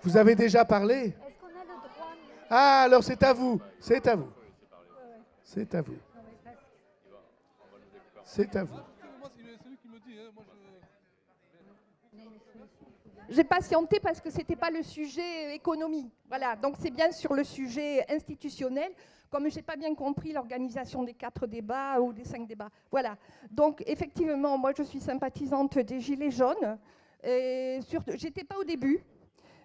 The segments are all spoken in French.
Vous avez déjà parlé? Ah, alors c'est à vous. C'est à vous. C'est à vous. C'est à vous. J'ai patienté parce que ce n'était pas le sujet économie. Voilà, donc c'est bien sur le sujet institutionnel, comme je n'ai pas bien compris l'organisation des 4 débats ou des 5 débats. Voilà, donc effectivement, moi je suis sympathisante des Gilets jaunes. Je n'étais pas au début.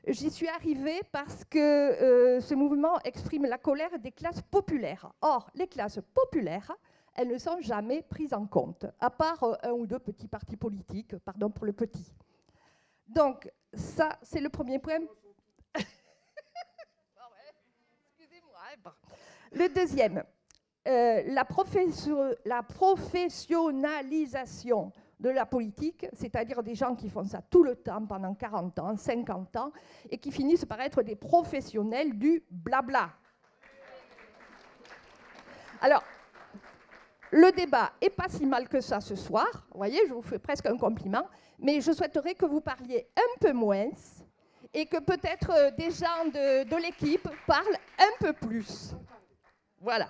J'y suis arrivée parce que ce mouvement exprime la colère des classes populaires. Or, les classes populaires, elles ne sont jamais prises en compte, à part un ou deux petits partis politiques, pardon pour le petit. Donc, ça, c'est le premier point. Le deuxième, la professionnalisation de la politique, c'est-à-dire des gens qui font ça tout le temps, pendant 40 ans, 50 ans, et qui finissent par être des professionnels du blabla. Alors, le débat n'est pas si mal que ça ce soir, vous voyez, je vous fais presque un compliment, mais je souhaiterais que vous parliez un peu moins et que peut-être des gens de l'équipe parlent un peu plus. Voilà.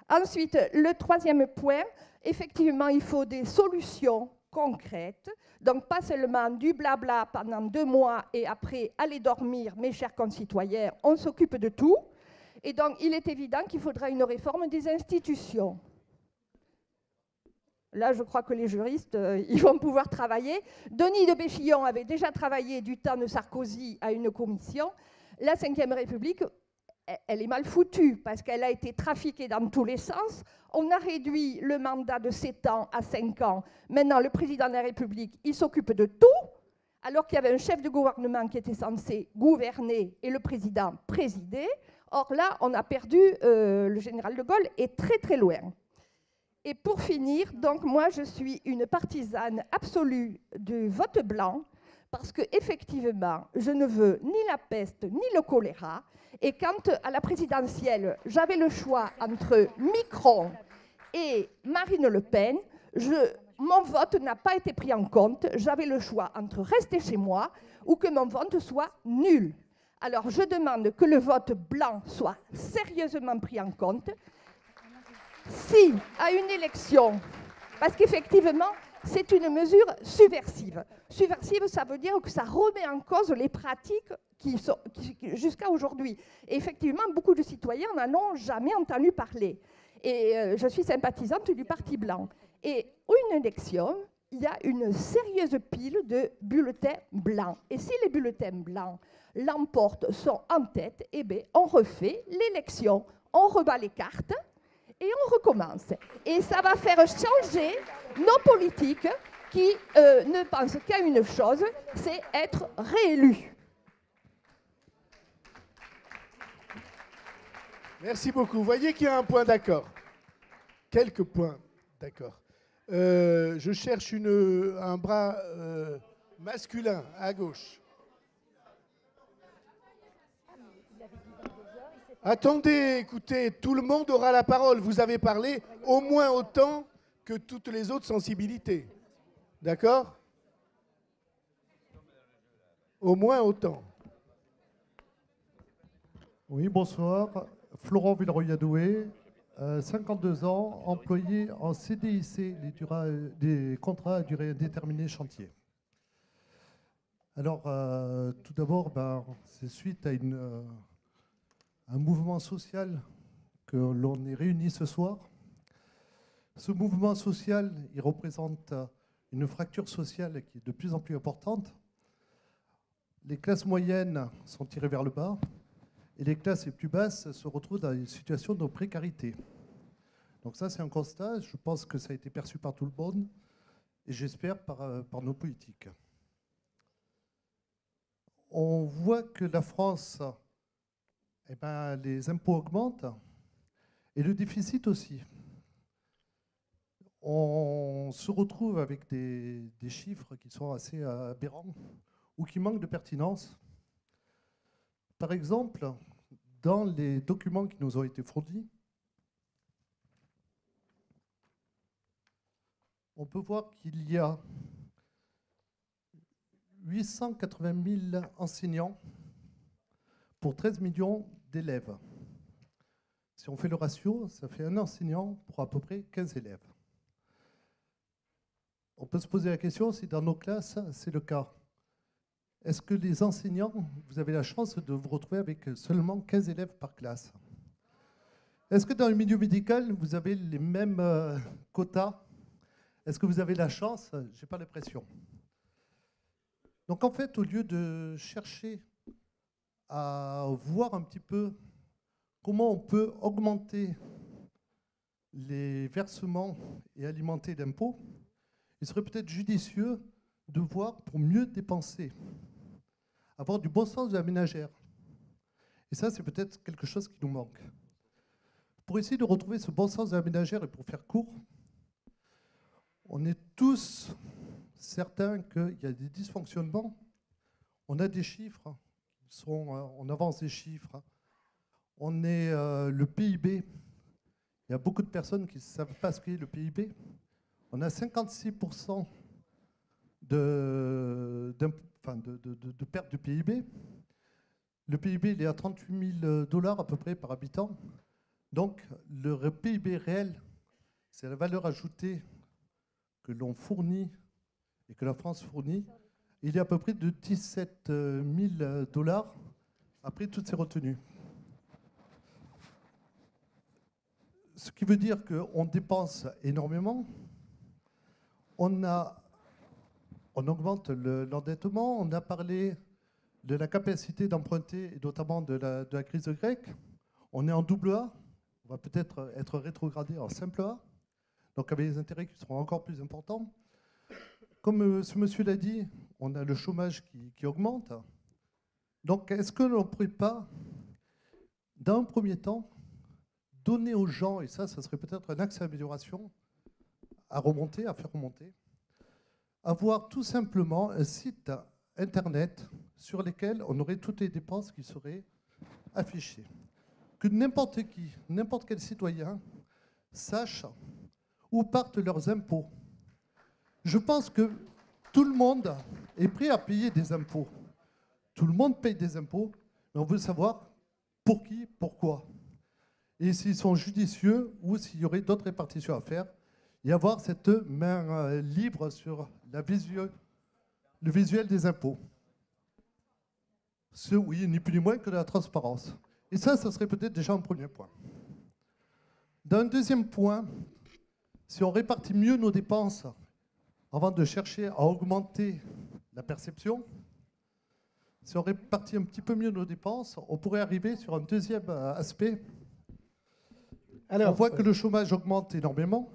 Ensuite, le troisième point, effectivement, il faut des solutions concrètes, donc pas seulement du blabla pendant 2 mois et après aller dormir, mes chers concitoyens, on s'occupe de tout. Et donc, il est évident qu'il faudra une réforme des institutions. Là, je crois que les juristes, ils vont pouvoir travailler. Denis de Béchillon avait déjà travaillé du temps de Sarkozy à une commission. La Ve République, elle est mal foutue parce qu'elle a été trafiquée dans tous les sens. On a réduit le mandat de 7 ans à 5 ans. Maintenant, le président de la République, il s'occupe de tout, alors qu'il y avait un chef de gouvernement qui était censé gouverner et le président présider. Or là, on a perdu, le général de Gaulle est très très loin. Et pour finir, donc moi je suis une partisane absolue du vote blanc parce qu'effectivement, je ne veux ni la peste ni le choléra. Et quand à la présidentielle, j'avais le choix entre Macron et Marine Le Pen, mon vote n'a pas été pris en compte. J'avais le choix entre rester chez moi ou que mon vote soit nul. Alors je demande que le vote blanc soit sérieusement pris en compte. Si, à une élection, parce qu'effectivement, c'est une mesure subversive. Subversive, ça veut dire que ça remet en cause les pratiques jusqu'à aujourd'hui. Et effectivement, beaucoup de citoyens n'en ont jamais entendu parler. Et je suis sympathisante du Parti blanc. Et une élection, il y a une sérieuse pile de bulletins blancs. Et si les bulletins blancs l'emportent, sont en tête, eh bien, on refait l'élection. On rebat les cartes. Et on recommence. Et ça va faire changer nos politiques qui ne pensent qu'à une chose, c'est être réélus. Merci beaucoup. Vous voyez qu'il y a un point d'accord. Quelques points d'accord. Je cherche un bras masculin à gauche. Attendez, écoutez, tout le monde aura la parole. Vous avez parlé au moins autant que toutes les autres sensibilités. D'accord? Au moins autant. Oui, bonsoir. Florent Villeroy-Adoué, 52 ans, employé en CDIC, des contrats à durée indéterminée chantier. Alors, tout d'abord, c'est suite à un mouvement social que l'on est réunis ce soir. Ce mouvement social, il représente une fracture sociale qui est de plus en plus importante. Les classes moyennes sont tirées vers le bas et les classes les plus basses se retrouvent dans une situation de précarité. Donc ça, c'est un constat. Je pense que ça a été perçu par tout le monde et j'espère par nos politiques. On voit que la France, les impôts augmentent et le déficit aussi. On se retrouve avec des chiffres qui sont assez aberrants ou qui manquent de pertinence. Par exemple, dans les documents qui nous ont été fournis, on peut voir qu'il y a 880 000 enseignants pour 13 millions d'élèves. Si on fait le ratio, ça fait un enseignant pour à peu près 15 élèves. On peut se poser la question si dans nos classes, c'est le cas. Est-ce que les enseignants, vous avez la chance de vous retrouver avec seulement 15 élèves par classe? Est-ce que dans le milieu médical, vous avez les mêmes quotas? Est-ce que vous avez la chance? Je n'ai pas l'impression. Donc en fait, au lieu de chercher à voir un petit peu comment on peut augmenter les versements et alimenter l'impôt, il serait peut-être judicieux de voir pour mieux dépenser, avoir du bon sens de la ménagère. Et ça, c'est peut-être quelque chose qui nous manque. Pour essayer de retrouver ce bon sens de la ménagère et pour faire court, on est tous certains qu'il y a des dysfonctionnements. On a des chiffres, on avance des chiffres. On est le PIB. Il y a beaucoup de personnes qui ne savent pas ce qu'est le PIB. On a 56% de perte du PIB. Le PIB, il est à 38 000 $ à peu près par habitant. Donc, le PIB réel, c'est la valeur ajoutée que l'on fournit et que la France fournit. Il est à peu près de 17 000 $ après toutes ces retenues. Ce qui veut dire qu'on dépense énormément. On augmente l'endettement. On a parlé de la capacité d'emprunter, et notamment de la crise grecque. On est en double A. On va peut-être être rétrogradé en simple A. Donc avec des intérêts qui seront encore plus importants. Comme ce monsieur l'a dit, on a le chômage qui augmente. Donc est-ce que l'on ne pourrait pas, dans un premier temps, donner aux gens, et ça serait peut-être un axe d'amélioration, à faire remonter, avoir tout simplement un site internet sur lequel on aurait toutes les dépenses qui seraient affichées. Que n'importe qui, n'importe quel citoyen sache où partent leurs impôts. Je pense que tout le monde est prêt à payer des impôts. Tout le monde paye des impôts, mais on veut savoir pour qui, pourquoi. Et s'ils sont judicieux ou s'il y aurait d'autres répartitions à faire, et avoir cette main libre sur le visuel des impôts. Oui, ni plus ni moins que de la transparence. Et ça serait peut-être déjà un premier point. D'un deuxième point, si on répartit mieux nos dépenses avant de chercher à augmenter la perception, si on répartit un petit peu mieux nos dépenses, on pourrait arriver sur un deuxième aspect. Alors, on voit que le chômage augmente énormément.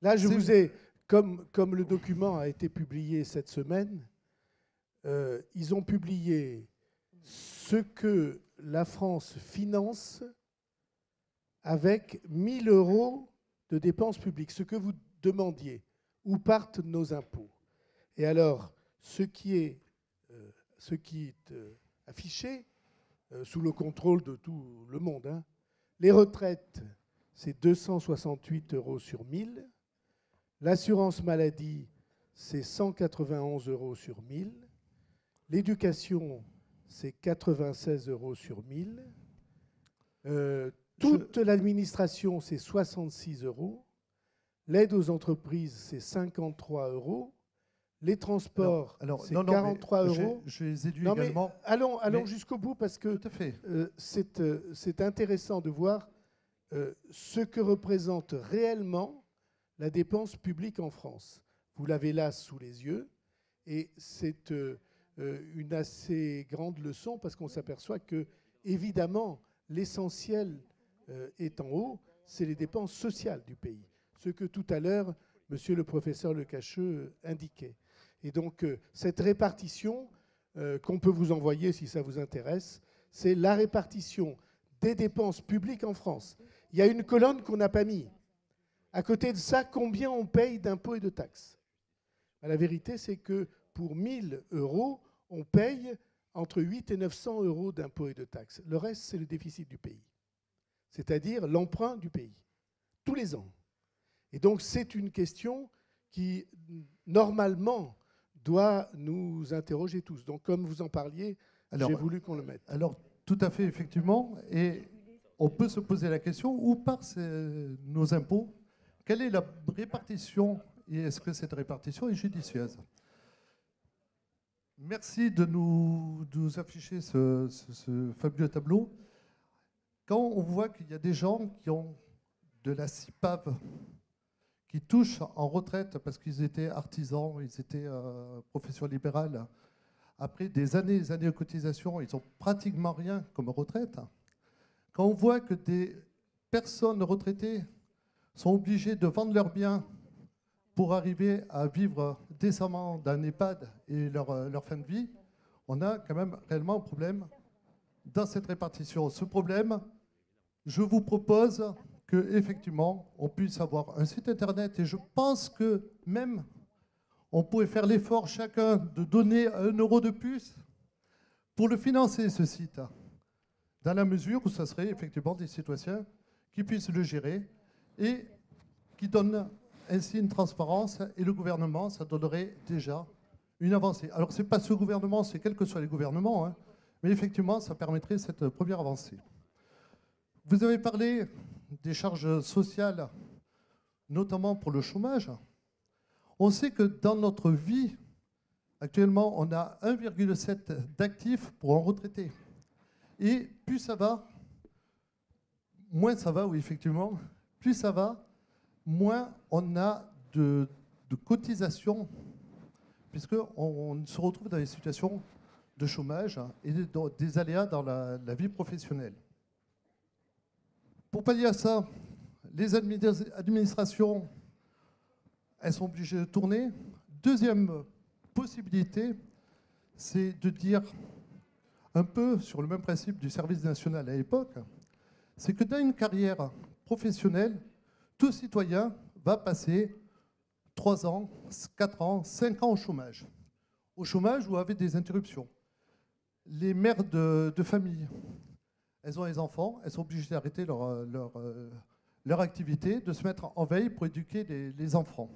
Là, je vous ai, comme le document a été publié cette semaine, ils ont publié ce que la France finance avec 1 000 € de dépenses publiques, ce que vous demandiez, où partent nos impôts. Et alors, ce qui est affiché, sous le contrôle de tout le monde, hein, les retraites, c'est 268 € sur 1000. L'assurance maladie, c'est 191 € sur 1000. L'éducation, c'est 96 € sur 1000. Toute l'administration, c'est 66 €. L'aide aux entreprises, c'est 53 €. Les transports, c'est 43 €. Je les ai lus également. Allons jusqu'au bout parce que tout à fait. C'est intéressant de voir ce que représente réellement la dépense publique en France. Vous l'avez là sous les yeux et c'est une assez grande leçon parce qu'on s'aperçoit que, évidemment, l'essentiel est en haut, c'est les dépenses sociales du pays. Ce que tout à l'heure, monsieur le professeur Lecacheux indiquait. Et donc, cette répartition qu'on peut vous envoyer si ça vous intéresse, c'est la répartition des dépenses publiques en France. Il y a une colonne qu'on n'a pas mise. À côté de ça, combien on paye d'impôts et de taxes? La vérité, c'est que pour 1 000 €, on paye entre 800 et 900 € d'impôts et de taxes. Le reste, c'est le déficit du pays, c'est-à-dire l'emprunt du pays, tous les ans. Et donc, c'est une question qui, normalement, doit nous interroger tous. Donc, comme vous en parliez Alors, j'ai voulu qu'on le mette. Alors, tout à fait, effectivement. Et on peut se poser la question, où partent nos impôts? Quelle est la répartition? Et est-ce que cette répartition est judicieuse? Merci de nous afficher ce fabuleux tableau. Quand on voit qu'il y a des gens qui ont de la CIPAV, qui touchent en retraite parce qu'ils étaient artisans, ils étaient profession libérale, après des années et des années de cotisation, ils n'ont pratiquement rien comme retraite. Quand on voit que des personnes retraitées sont obligées de vendre leurs biens pour arriver à vivre décemment d'un EHPAD et leur fin de vie, on a quand même réellement un problème dans cette répartition. Ce problème, je vous propose qu'effectivement, on puisse avoir un site internet, et je pense que même on pourrait faire l'effort chacun de donner 1 € de plus pour le financer, ce site, dans la mesure où ce serait effectivement des citoyens qui puissent le gérer et qui donnent ainsi une transparence, et le gouvernement, ça donnerait déjà une avancée. Alors, ce n'est pas ce gouvernement, c'est quels que soient les gouvernements, hein, mais effectivement, ça permettrait cette première avancée. Vous avez parlé des charges sociales, notamment pour le chômage. On sait que dans notre vie, actuellement, on a 1,7 d'actifs pour un retraité. Et plus ça va, moins ça va, oui, effectivement, plus ça va, moins on a de cotisations, puisqu'on se retrouve dans des situations de chômage et des aléas dans la vie professionnelle. Pour pallier à ça, les administrations, elles sont obligées de tourner. Deuxième possibilité, c'est de dire, un peu sur le même principe du service national à l'époque, c'est que dans une carrière professionnelle, tout citoyen va passer 3 ans, 4 ans, 5 ans au chômage. Au chômage ou avec des interruptions. Les mères de famille, elles ont les enfants, elles sont obligées d'arrêter leur activité, de se mettre en veille pour éduquer les enfants.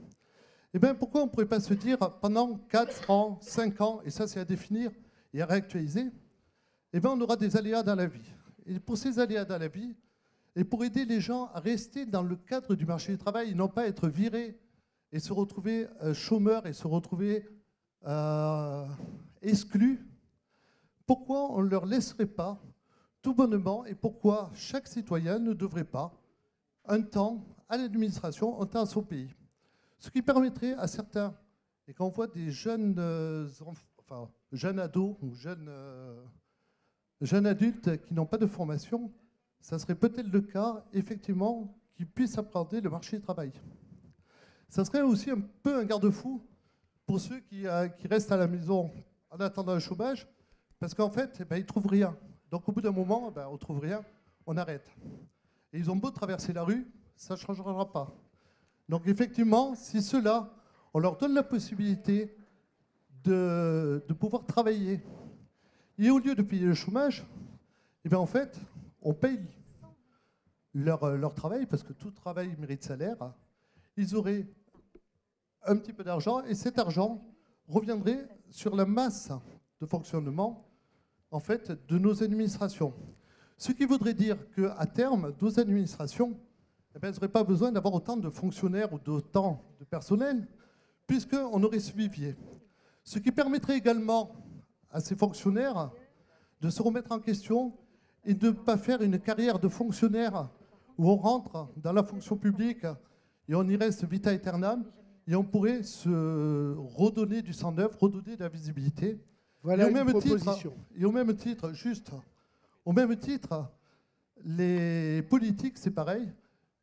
Eh bien, pourquoi on ne pourrait pas se dire, pendant 4 ans, 5 ans, et ça c'est à définir et à réactualiser, eh bien, on aura des aléas dans la vie. Et pour ces aléas dans la vie, et pour aider les gens à rester dans le cadre du marché du travail, et non pas être virés et se retrouver chômeurs et se retrouver exclus, pourquoi on ne leur laisserait pas tout bonnement, et pourquoi chaque citoyen ne devrait pas un temps à l'administration, un temps à son pays? Ce qui permettrait à certains, et quand on voit des jeunes ados ou jeunes adultes qui n'ont pas de formation, ça serait peut-être le cas, effectivement, qu'ils puissent appréhender le marché du travail. Ça serait aussi un peu un garde-fou pour ceux qui restent à la maison en attendant le chômage, parce qu'en fait, ils ne trouvent rien. Donc au bout d'un moment, on ne trouve rien, on arrête. Et ils ont beau traverser la rue, ça ne changera pas. Donc effectivement, si ceux-là, on leur donne la possibilité de pouvoir travailler, et au lieu de payer le chômage, eh bien en fait, on paye leur travail, parce que tout travail mérite salaire. Ils auraient un petit peu d'argent, et cet argent reviendrait sur la masse de fonctionnement en fait, de nos administrations. Ce qui voudrait dire qu'à terme, nos administrations n'auraient pas besoin d'avoir autant de fonctionnaires ou d'autant de personnel, puisqu'on aurait ce vivier. Ce qui permettrait également à ces fonctionnaires de se remettre en question et de ne pas faire une carrière de fonctionnaire où on rentre dans la fonction publique et on y reste vita aeternam, et on pourrait se redonner du sang neuf, redonner de la visibilité. Voilà une proposition. Et au même titre, les politiques, c'est pareil,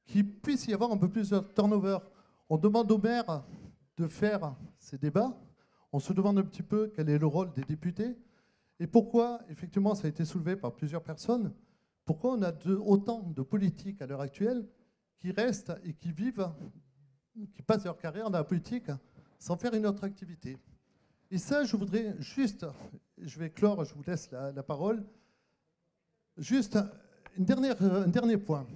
qu'il puisse y avoir un peu plus de turnover. On demande aux maires de faire ces débats, on se demande un petit peu quel est le rôle des députés, et pourquoi, effectivement, ça a été soulevé par plusieurs personnes, pourquoi on a autant de politiques à l'heure actuelle qui restent et qui vivent, qui passent leur carrière dans la politique sans faire une autre activité. Et ça, je voudrais juste, je vais clore, je vous laisse la parole, juste un dernier point.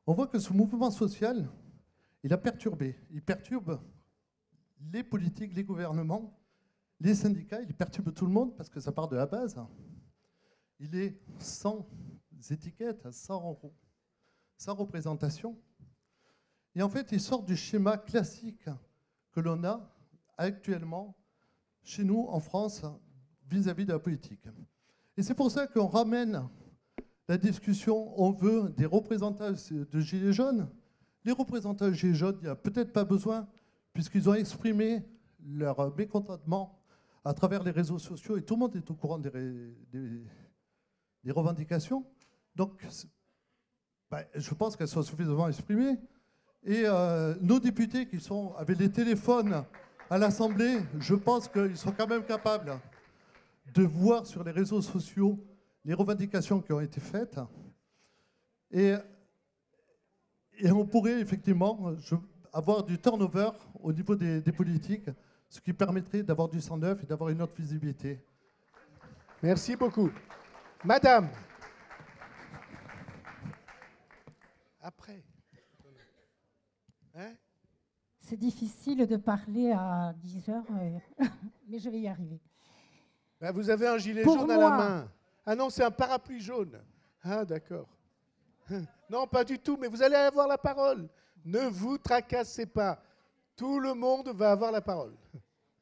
On voit que ce mouvement social, il a perturbé, il perturbe les politiques, les gouvernements, les syndicats, ils perturbent tout le monde parce que ça part de la base. Il est sans étiquette, sans représentation. Et en fait, il sort du schéma classique que l'on a actuellement chez nous en France vis-à-vis de la politique. Et c'est pour ça qu'on ramène la discussion, on veut des représentants de Gilets jaunes. Les représentants de Gilets jaunes, il n'y a peut-être pas besoin, puisqu'ils ont exprimé leur mécontentement à travers les réseaux sociaux, et tout le monde est au courant des revendications. Donc, je pense qu'elles sont suffisamment exprimées. Et nos députés qui sont avec les téléphones à l'Assemblée, je pense qu'ils sont quand même capables de voir sur les réseaux sociaux les revendications qui ont été faites. Et on pourrait effectivement avoir du turnover au niveau des politiques, ce qui permettrait d'avoir du sang neuf et d'avoir une autre visibilité. Merci beaucoup. Madame. Après. Hein? C'est difficile de parler à 10 heures, mais je vais y arriver. Ben, vous avez un gilet Pour jaune moi, à la main. Ah non, c'est un parapluie jaune. Ah d'accord. Non, pas du tout, mais vous allez avoir la parole. Ne vous tracassez pas. Tout le monde va avoir la parole.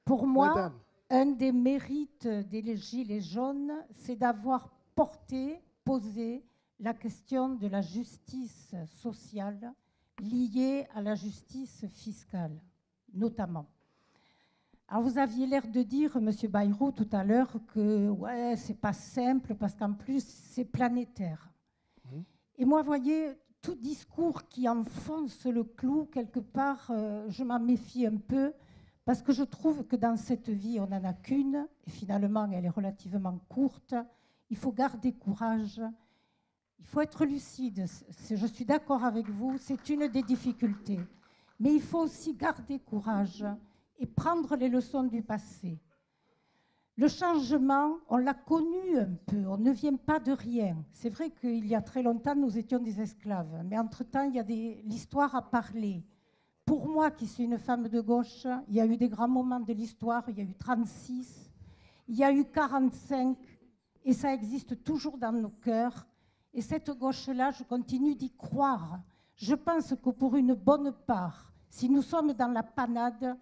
Pour moi, Madame. un des mérites des Gilets jaunes, c'est d'avoir posé la question de la justice sociale liée à la justice fiscale, notamment. Alors vous aviez l'air de dire, M. Bayrou, tout à l'heure, que ouais, c'est pas simple parce qu'en plus, c'est planétaire. Et moi, vous voyez, tout discours qui enfonce le clou, quelque part, je m'en méfie un peu, parce que je trouve que dans cette vie, on n'en a qu'une, et finalement, elle est relativement courte. Il faut garder courage, il faut être lucide. Je suis d'accord avec vous, c'est une des difficultés. Mais il faut aussi garder courage et prendre les leçons du passé. Le changement, on l'a connu un peu, on ne vient pas de rien. C'est vrai qu'il y a très longtemps, nous étions des esclaves, mais entre-temps, il y a l'histoire a parlé. Pour moi, qui suis une femme de gauche, il y a eu des grands moments de l'histoire, il y a eu 36, il y a eu 45, et ça existe toujours dans nos cœurs. Et cette gauche-là, je continue d'y croire. Je pense que pour une bonne part, si nous sommes dans la panade,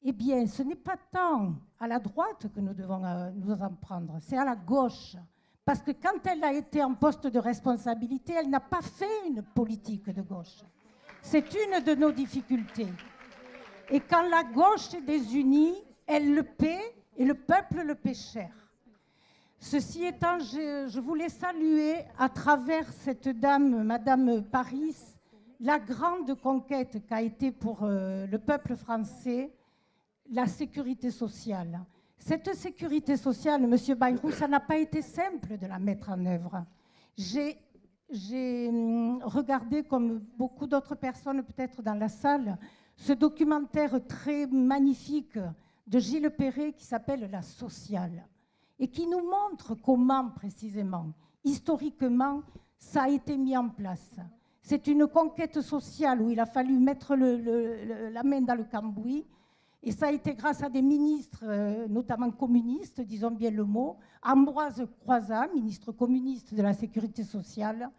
eh bien, ce n'est pas tant à la droite que nous devons nous en prendre, c'est à la gauche. Parce que quand elle a été en poste de responsabilité, elle n'a pas fait une politique de gauche. C'est une de nos difficultés. Et quand la gauche est désunie, elle le paie et le peuple le paie cher. Ceci étant, je voulais saluer à travers cette dame, Madame Paris, la grande conquête qu'a été pour le peuple français la sécurité sociale. Cette sécurité sociale, M. Bayrou, ça n'a pas été simple de la mettre en œuvre. J'ai regardé, comme beaucoup d'autres personnes peut-être dans la salle, ce documentaire très magnifique de Gilles Perret qui s'appelle « La sociale » et qui nous montre comment, précisément, historiquement, ça a été mis en place. C'est une conquête sociale où il a fallu mettre la main dans le cambouis. Et ça a été grâce à des ministres, notamment communistes, disons bien le mot, Ambroise Croizat, ministre communiste de la Sécurité sociale.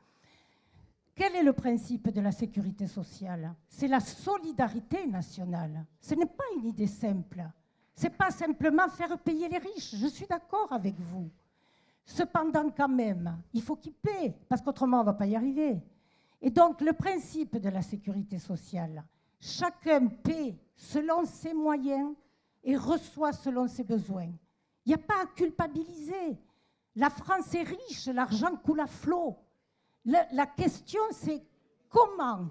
Quel est le principe de la sécurité sociale? C'est la solidarité nationale. Ce n'est pas une idée simple. Ce n'est pas simplement faire payer les riches. Je suis d'accord avec vous. Cependant, quand même, il faut qu'ils paient, parce qu'autrement, on ne va pas y arriver. Et donc, le principe de la sécurité sociale, chacun paie selon ses moyens et reçoit selon ses besoins. Il n'y a pas à culpabiliser. La France est riche, l'argent coule à flot. La question, c'est comment,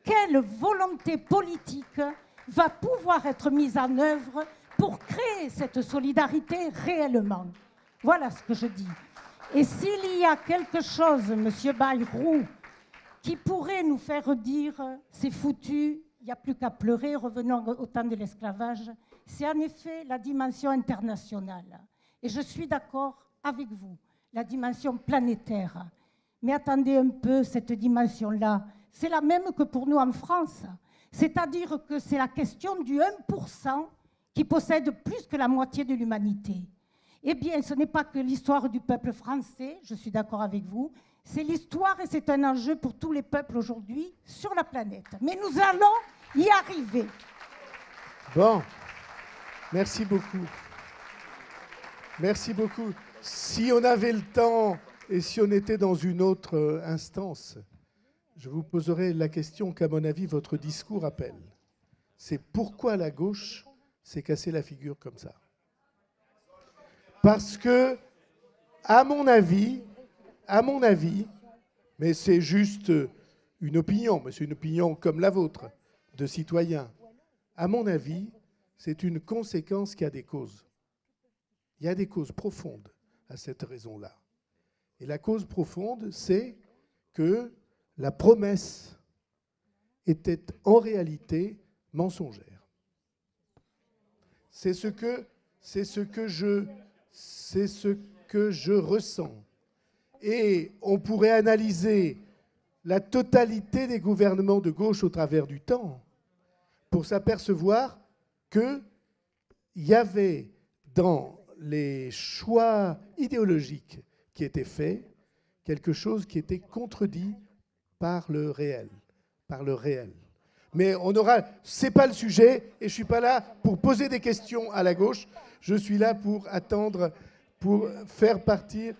quelle volonté politique va pouvoir être mise en œuvre pour créer cette solidarité réellement. Voilà ce que je dis. Et s'il y a quelque chose, M. Bayrou, qui pourrait nous faire dire « c'est foutu », il n'y a plus qu'à pleurer, revenons au temps de l'esclavage, c'est en effet la dimension internationale. Et je suis d'accord avec vous, la dimension planétaire. Mais attendez un peu, cette dimension-là, c'est la même que pour nous en France. C'est-à-dire que c'est la question du 1% qui possède plus que la moitié de l'humanité. Eh bien, ce n'est pas que l'histoire du peuple français, je suis d'accord avec vous, c'est l'histoire et c'est un enjeu pour tous les peuples aujourd'hui sur la planète. Mais nous allons y arriver. Bon, merci beaucoup. Merci beaucoup. Si on avait le temps et si on était dans une autre instance, je vous poserai la question qu'à mon avis votre discours appelle. C'est pourquoi la gauche s'est cassée la figure comme ça. Parce que, à mon avis, mais c'est juste une opinion, mais c'est une opinion comme la vôtre, de citoyen, à mon avis, c'est une conséquence qui a des causes. Il y a des causes profondes à cette raison-là. Et la cause profonde, c'est que la promesse était en réalité mensongère. C'est ce que je ressens. Et on pourrait analyser la totalité des gouvernements de gauche au travers du temps pour s'apercevoir qu'il y avait dans les choix idéologiques qui étaient faits quelque chose qui était contredit par le réel. Mais c'est pas le sujet, et je suis pas là pour poser des questions à la gauche. Je suis là pour attendre, pour faire partir.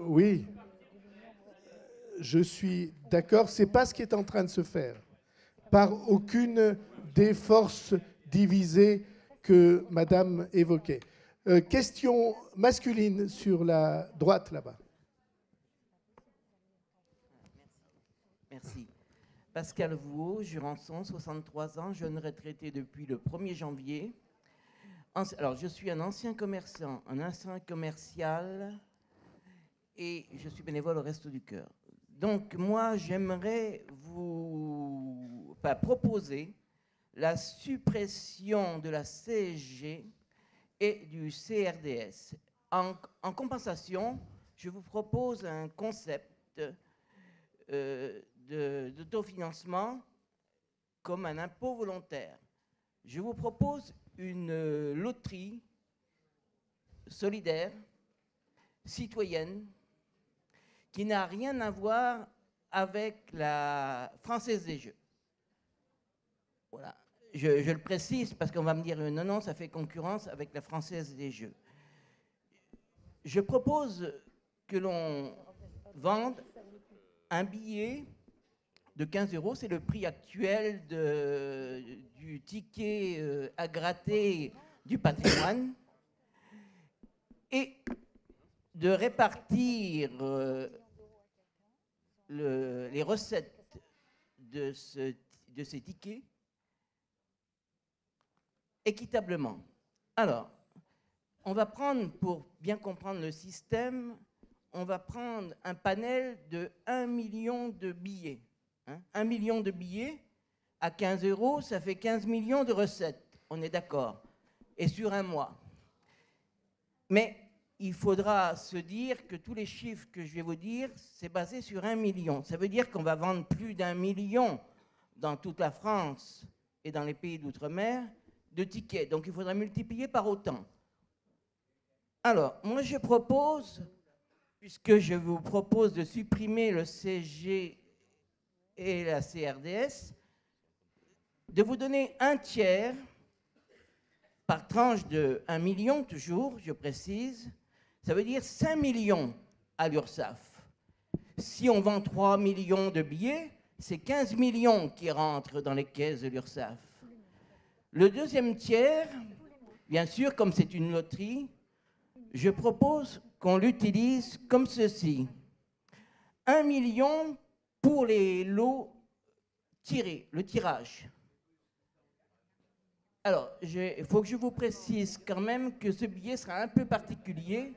Oui, je suis d'accord. C'est pas ce qui est en train de se faire par aucune des forces divisées que Madame évoquait. Question masculine sur la droite là-bas. Merci. Pascal Vouault, Jurançon, 63 ans, jeune retraité depuis le 1er janvier. Alors, je suis un ancien commerçant, un ancien commercial, et je suis bénévole au Resto du Cœur. Donc, moi, j'aimerais vous proposer la suppression de la CSG et du CRDS. En compensation, je vous propose un concept d'autofinancement comme un impôt volontaire. Je vous propose une loterie solidaire, citoyenne, qui n'a rien à voir avec la Française des Jeux. Voilà. Je le précise parce qu'on va me dire non, non, ça fait concurrence avec la Française des Jeux. Je propose que l'on vende un billet de 15 €, c'est le prix actuel du ticket à gratter du patrimoine, et de répartir les recettes de ces tickets équitablement. Alors, on va prendre, pour bien comprendre le système, on va prendre un panel de 1 million de billets. 1 million de billets à 15 €, ça fait 15 millions de recettes, on est d'accord, et sur un mois. Mais il faudra se dire que tous les chiffres que je vais vous dire, c'est basé sur 1 million. Ça veut dire qu'on va vendre plus d'1 million dans toute la France et dans les pays d'outre-mer de tickets. Donc il faudra multiplier par autant. Alors, moi je propose, puisque je vous propose de supprimer le CSG et la CRDS, de vous donner un tiers par tranche de 1 million, toujours, je précise. Ça veut dire 5 millions à l'URSSAF. Si on vend 3 millions de billets, c'est 15 millions qui rentrent dans les caisses de l'URSSAF. Le deuxième tiers, bien sûr, comme c'est une loterie, je propose qu'on l'utilise comme ceci. 1 million pour les lots tirés, le tirage. Alors, il faut que je vous précise quand même que ce billet sera un peu particulier,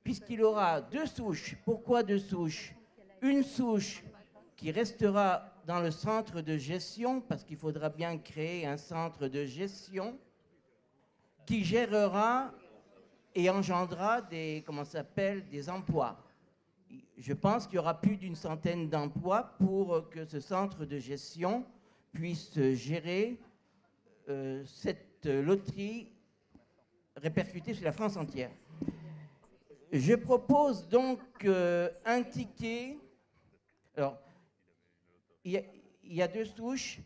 puisqu'il aura 2 souches. Pourquoi 2 souches? Une souche qui restera dans le centre de gestion, parce qu'il faudra bien créer un centre de gestion qui gérera et engendrera des emplois. Je pense qu'il y aura plus d'une centaine d'emplois pour que ce centre de gestion puisse gérer cette loterie répercutée sur la France entière. Je propose donc un ticket. Alors, il y a 2 souches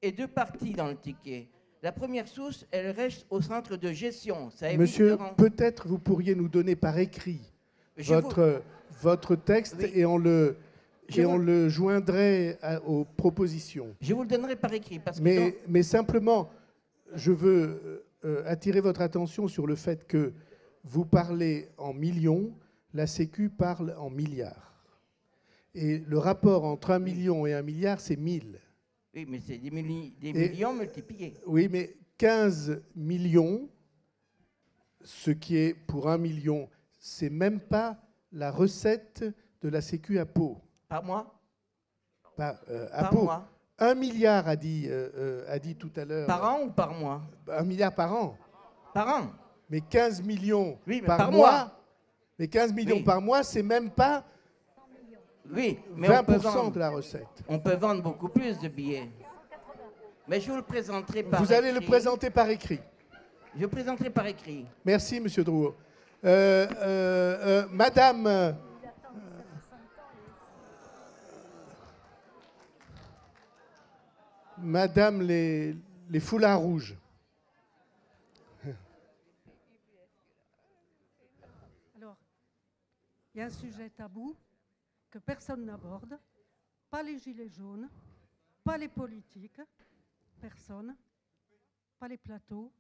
et 2 parties dans le ticket. La première souche, elle reste au centre de gestion. Ça évite Monsieur, peut-être vous pourriez nous donner par écrit votre texte, Oui. et on le joindrait aux propositions. Je vous le donnerai par écrit. Parce que Mais simplement, je veux attirer votre attention sur le fait que vous parlez en millions, la Sécu parle en milliards. Et le rapport entre 1 million et 1 milliard, c'est 1000. oui, mais c'est des millions multipliés. Oui, mais 15 millions, ce qui est pour 1 million, c'est même pas la recette de la Sécu à Pau. Par mois? À Par Pau. mois. 1 milliard a dit tout à l'heure. Par an ou par mois? 1 milliard par an. Par an. Mais 15 millions Oui, mais par par mois. mois. Mais 15 millions Oui. par mois, c'est même pas Oui, mais 20% de la recette. on peut vendre beaucoup plus de billets. Mais je vous le présenterai par écrit. Vous allez le présenter par écrit. Je le présenterai par écrit. Merci, Monsieur Drouot. Madame. Madame les foulards rouges. Alors, il y a un sujet tabou que personne n'aborde, pas les gilets jaunes, pas les politiques, personne, pas les plateaux.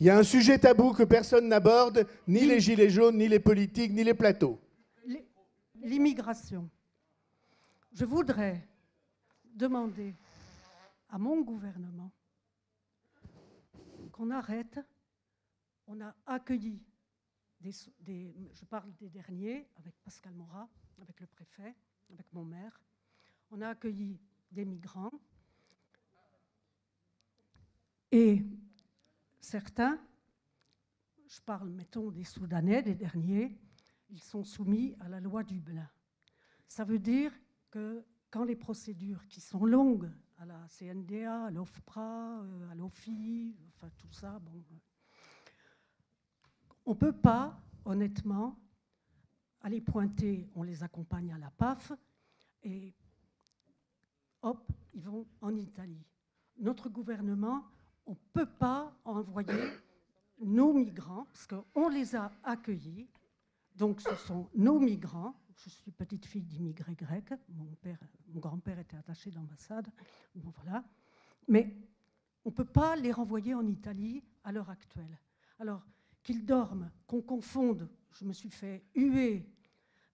Il y a un sujet tabou que personne n'aborde, ni les gilets jaunes, ni les politiques, ni les plateaux. L'immigration. Je voudrais demander à mon gouvernement qu'on arrête. On a accueilli, je parle des derniers, avec Pascal Morat, avec le préfet, avec mon maire, on a accueilli des migrants et certains, je parle, mettons, des Soudanais, des derniers, ils sont soumis à la loi Dublin. Ça veut dire que quand les procédures qui sont longues, à la CNDA, à l'OFPRA, à l'OFI, enfin tout ça, bon, on ne peut pas, honnêtement, aller pointer, on les accompagne à la PAF, et hop, ils vont en Italie. Notre gouvernement, on ne peut pas envoyer nos migrants, parce qu'on les a accueillis, donc ce sont nos migrants. Je suis petite fille d'immigrés grecs, mon grand-père était attaché d'ambassade, bon, voilà. Mais on ne peut pas les renvoyer en Italie à l'heure actuelle. Alors, qu'ils dorment, qu'on confonde, je me suis fait huer,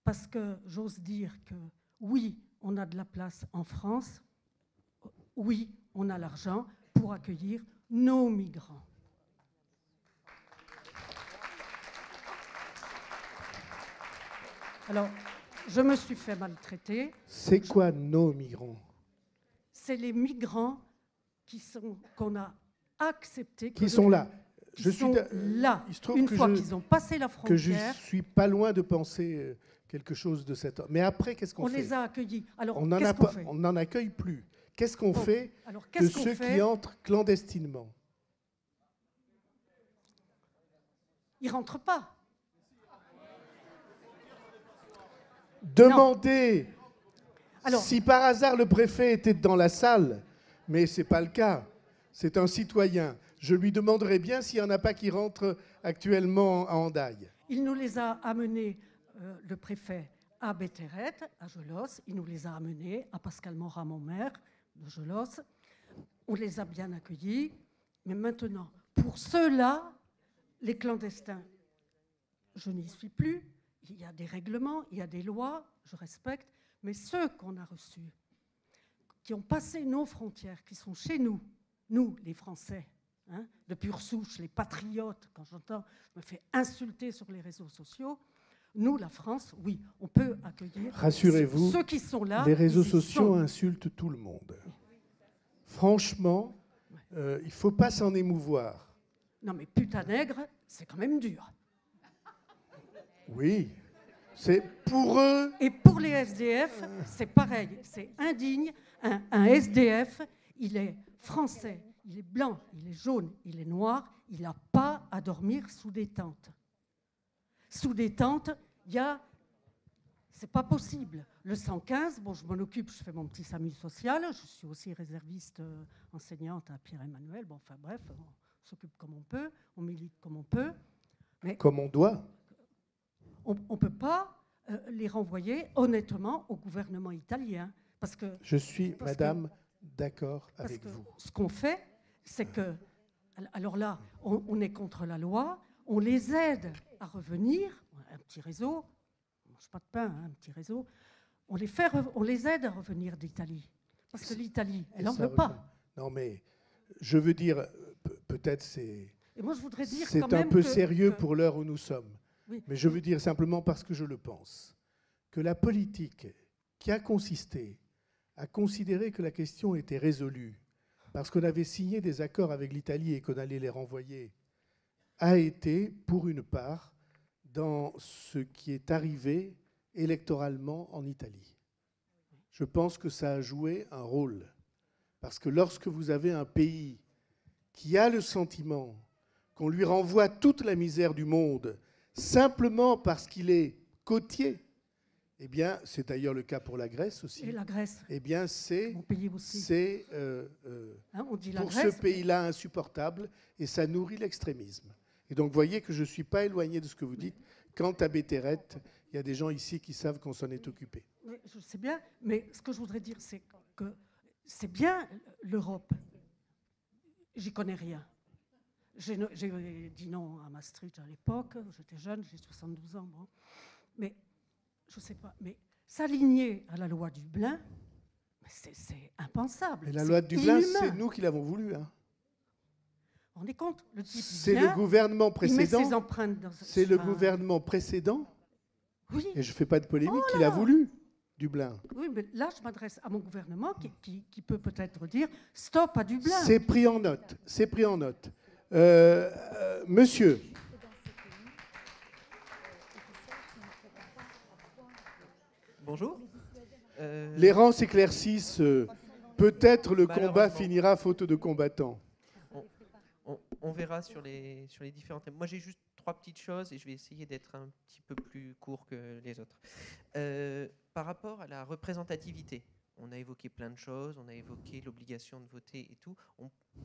parce que j'ose dire que oui, on a de la place en France, oui, on a l'argent pour accueillir nos migrants. Alors, je me suis fait maltraiter. C'est quoi nos migrants? C'est les migrants qu'on a acceptés. Qui sont là. Qui sont là. Il se trouve une que fois qu'ils ont passé la frontière. Que je suis pas loin de penser quelque chose de cette... Mais après, qu'est-ce qu'on fait? On les a accueillis. Alors, on n'en accueille plus. Qu'est-ce qu'on fait de ceux qui entrent clandestinement? Ils ne rentrent pas. Demandez Alors, si par hasard le préfet était dans la salle, mais ce n'est pas le cas. C'est un citoyen. Je lui demanderai bien s'il n'y en a pas qui rentrent actuellement à Hendaye. Il nous les a amenés, le préfet, à Béthéret, à Gelos. Il nous les a amenés à Pascal Morat, mon maire, de Gelos. On les a bien accueillis. Mais maintenant, pour ceux-là, les clandestins, je n'y suis plus. Il y a des règlements, il y a des lois, je respecte. Mais ceux qu'on a reçus, qui ont passé nos frontières, qui sont chez nous, nous, les Français, hein, de pure souche, les patriotes, quand j'entends, je me fais insulter sur les réseaux sociaux. Nous, la France, oui, on peut accueillir. Rassurez-vous, ceux qui sont là. Les réseaux sociaux insultent tout le monde. Franchement, il ne faut pas s'en émouvoir. Non, mais putain nègre, c'est quand même dur. Oui, c'est pour eux. Et pour les SDF, c'est pareil, c'est indigne. Un SDF, il est français, il est blanc, il est jaune, il est noir, il n'a pas à dormir sous des tentes. Sous des tentes, il y a... C'est pas possible. Le 115, bon, je m'en occupe, je fais mon petit SAMU social, je suis aussi réserviste enseignante à Pierre-Emmanuel, bon, enfin bref, on s'occupe comme on peut, on milite comme on peut. Mais comme on doit. On ne peut pas les renvoyer honnêtement au gouvernement italien. Parce que, je suis, madame, d'accord avec vous. Ce qu'on fait, c'est que, alors là, on est contre la loi, on les aide à revenir, un petit réseau, on ne mange pas de pain, hein, un petit réseau, on les aide à revenir d'Italie. Parce que l'Italie, elle n'en veut pas. Non, mais je veux dire, peut-être c'est... Et moi, je voudrais dire c'est quand un même peu sérieux pour l'heure où nous sommes. Oui. Mais je veux dire simplement parce que je le pense, que la politique qui a consisté à considérer que la question était résolue, parce qu'on avait signé des accords avec l'Italie et qu'on allait les renvoyer, a été, pour une part, dans ce qui est arrivé électoralement en Italie. Je pense que ça a joué un rôle. Parce que lorsque vous avez un pays qui a le sentiment qu'on lui renvoie toute la misère du monde simplement parce qu'il est côtier, eh bien, c'est d'ailleurs le cas pour la Grèce aussi. Et la Grèce. Eh bien, c'est mon pays aussi. C'est On dit la pour Grèce, ce pays-là insupportable et ça nourrit l'extrémisme. Et donc, vous voyez que je ne suis pas éloigné de ce que vous dites. Quant à Béthéret, il y a des gens ici qui savent qu'on s'en est occupé. Oui, je sais bien, mais ce que je voudrais dire, c'est que c'est bien l'Europe. J'y connais rien. J'ai dit non à Maastricht à l'époque, j'étais jeune, j'ai 72 ans. Bon. Mais, je ne sais pas, mais s'aligner à la loi Dublin, c'est impensable. Et la loi de Dublin, inhumain. c'est nous qui l'avons voulu. Hein. Vous vous rendez compte, le type, c'est le gouvernement précédent. Il met ses empreintes c'est le gouvernement précédent. Oui. Et je ne fais pas de polémique, qui l'a voulu, Dublin. Oui, mais là, je m'adresse à mon gouvernement qui peut peut-être dire stop à Dublin. C'est pris en note. C'est pris en note. Monsieur. Bonjour. Les rangs s'éclaircissent. Peut-être le combat finira faute de combattants. On verra sur les différents thèmes. Moi, j'ai juste 3 petites choses et je vais essayer d'être un petit peu plus court que les autres. Par rapport à la représentativité, on a évoqué plein de choses, on a évoqué l'obligation de voter et tout.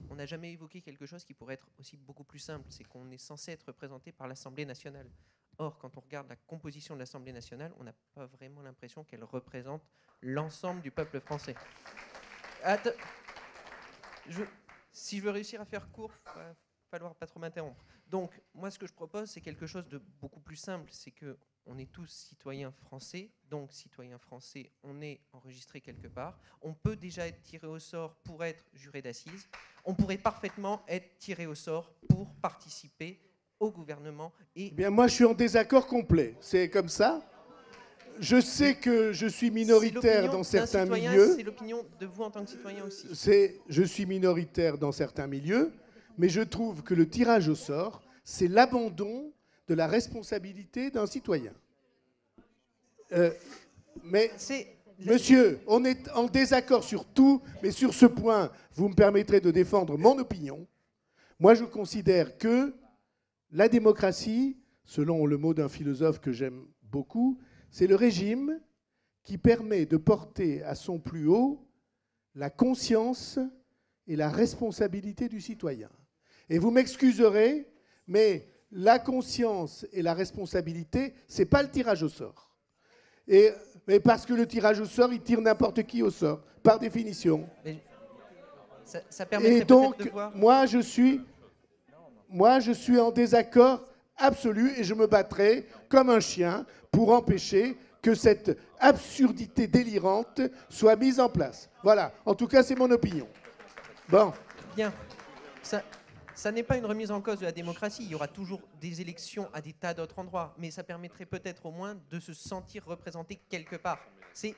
On n'a jamais évoqué quelque chose qui pourrait être aussi beaucoup plus simple, c'est qu'on est censé être représenté par l'Assemblée nationale. Or, quand on regarde la composition de l'Assemblée nationale, on n'a pas vraiment l'impression qu'elle représente l'ensemble du peuple français. Si je veux réussir à faire court, il va falloir pas trop m'interrompre. Donc, moi, ce que je propose, c'est quelque chose de beaucoup plus simple. C'est qu'on est tous citoyens français. Donc, citoyens français, on est enregistré quelque part. On peut déjà être tiré au sort pour être juré d'assises. On pourrait parfaitement être tiré au sort pour participer au gouvernement. Et bien, moi, je suis en désaccord complet. C'est comme ça. Je sais que je suis minoritaire dans certains milieux. C'est l'opinion de vous en tant que citoyen aussi. Je suis minoritaire dans certains milieux, mais je trouve que le tirage au sort, c'est l'abandon de la responsabilité d'un citoyen. Mais, monsieur, on est en désaccord sur tout, mais sur ce point, vous me permettrez de défendre mon opinion. Moi, je considère que la démocratie, selon le mot d'un philosophe que j'aime beaucoup, c'est le régime qui permet de porter à son plus haut la conscience et la responsabilité du citoyen. Et vous m'excuserez, mais la conscience et la responsabilité, ce n'est pas le tirage au sort. Mais parce que le tirage au sort, il tire n'importe qui au sort, par définition. Ça permettrait et donc, de voir... moi, je suis en désaccord absolu et je me battrai comme un chien pour empêcher que cette absurdité délirante soit mise en place. Voilà, en tout cas, c'est mon opinion. Bon. Bien. Ça n'est pas une remise en cause de la démocratie. Il y aura toujours des élections à des tas d'autres endroits. Mais ça permettrait peut-être au moins de se sentir représenté quelque part. C'est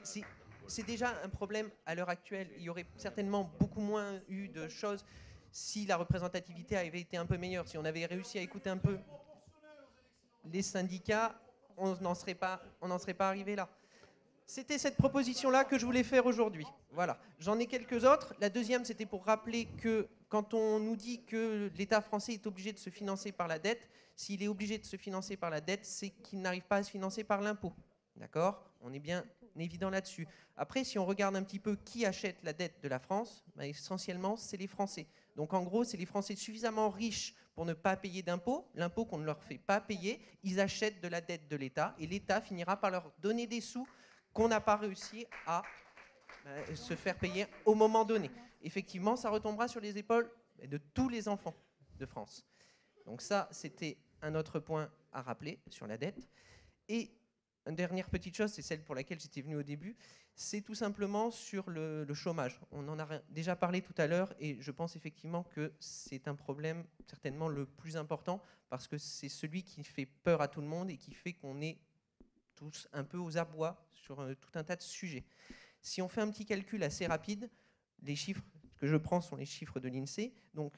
déjà un problème à l'heure actuelle. Il y aurait certainement beaucoup moins eu de choses si la représentativité avait été un peu meilleure. Si on avait réussi à écouter un peu les syndicats, on n'en serait pas arrivé là. C'était cette proposition-là que je voulais faire aujourd'hui. Voilà. J'en ai quelques autres. La deuxième, c'était pour rappeler que quand on nous dit que l'État français est obligé de se financer par la dette, s'il est obligé de se financer par la dette, c'est qu'il n'arrive pas à se financer par l'impôt. D'accord? On est bien évident là-dessus. Après, si on regarde un petit peu qui achète la dette de la France, bah, essentiellement, c'est les Français. Donc en gros, c'est les Français suffisamment riches pour ne pas payer d'impôts, l'impôt qu'on ne leur fait pas payer, ils achètent de la dette de l'État et l'État finira par leur donner des sous qu'on n'a pas réussi à se faire payer au moment donné. Effectivement, ça retombera sur les épaules de tous les enfants de France. Donc ça, c'était un autre point à rappeler sur la dette. Et une dernière petite chose, c'est celle pour laquelle j'étais venu au début, c'est tout simplement sur le chômage. On en a déjà parlé tout à l'heure et je pense effectivement que c'est un problème certainement le plus important parce que c'est celui qui fait peur à tout le monde et qui fait qu'on est tous un peu aux abois sur tout un tas de sujets. Si on fait un petit calcul assez rapide, les chiffres que je prends sont les chiffres de l'INSEE. Donc,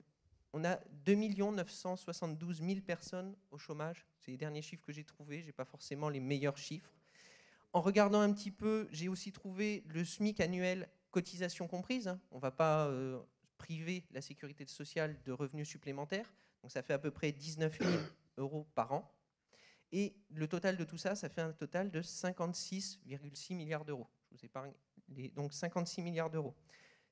on a 2 972 000 personnes au chômage. C'est les derniers chiffres que j'ai trouvés. Je n'ai pas forcément les meilleurs chiffres. En regardant un petit peu, j'ai aussi trouvé le SMIC annuel, cotisation comprise. On ne va pas priver la sécurité sociale de revenus supplémentaires. Donc, ça fait à peu près 19 000 € par an. Et le total de tout ça, ça fait un total de 56,6 milliards d'euros. Je vous épargne donc 56 milliards d'euros.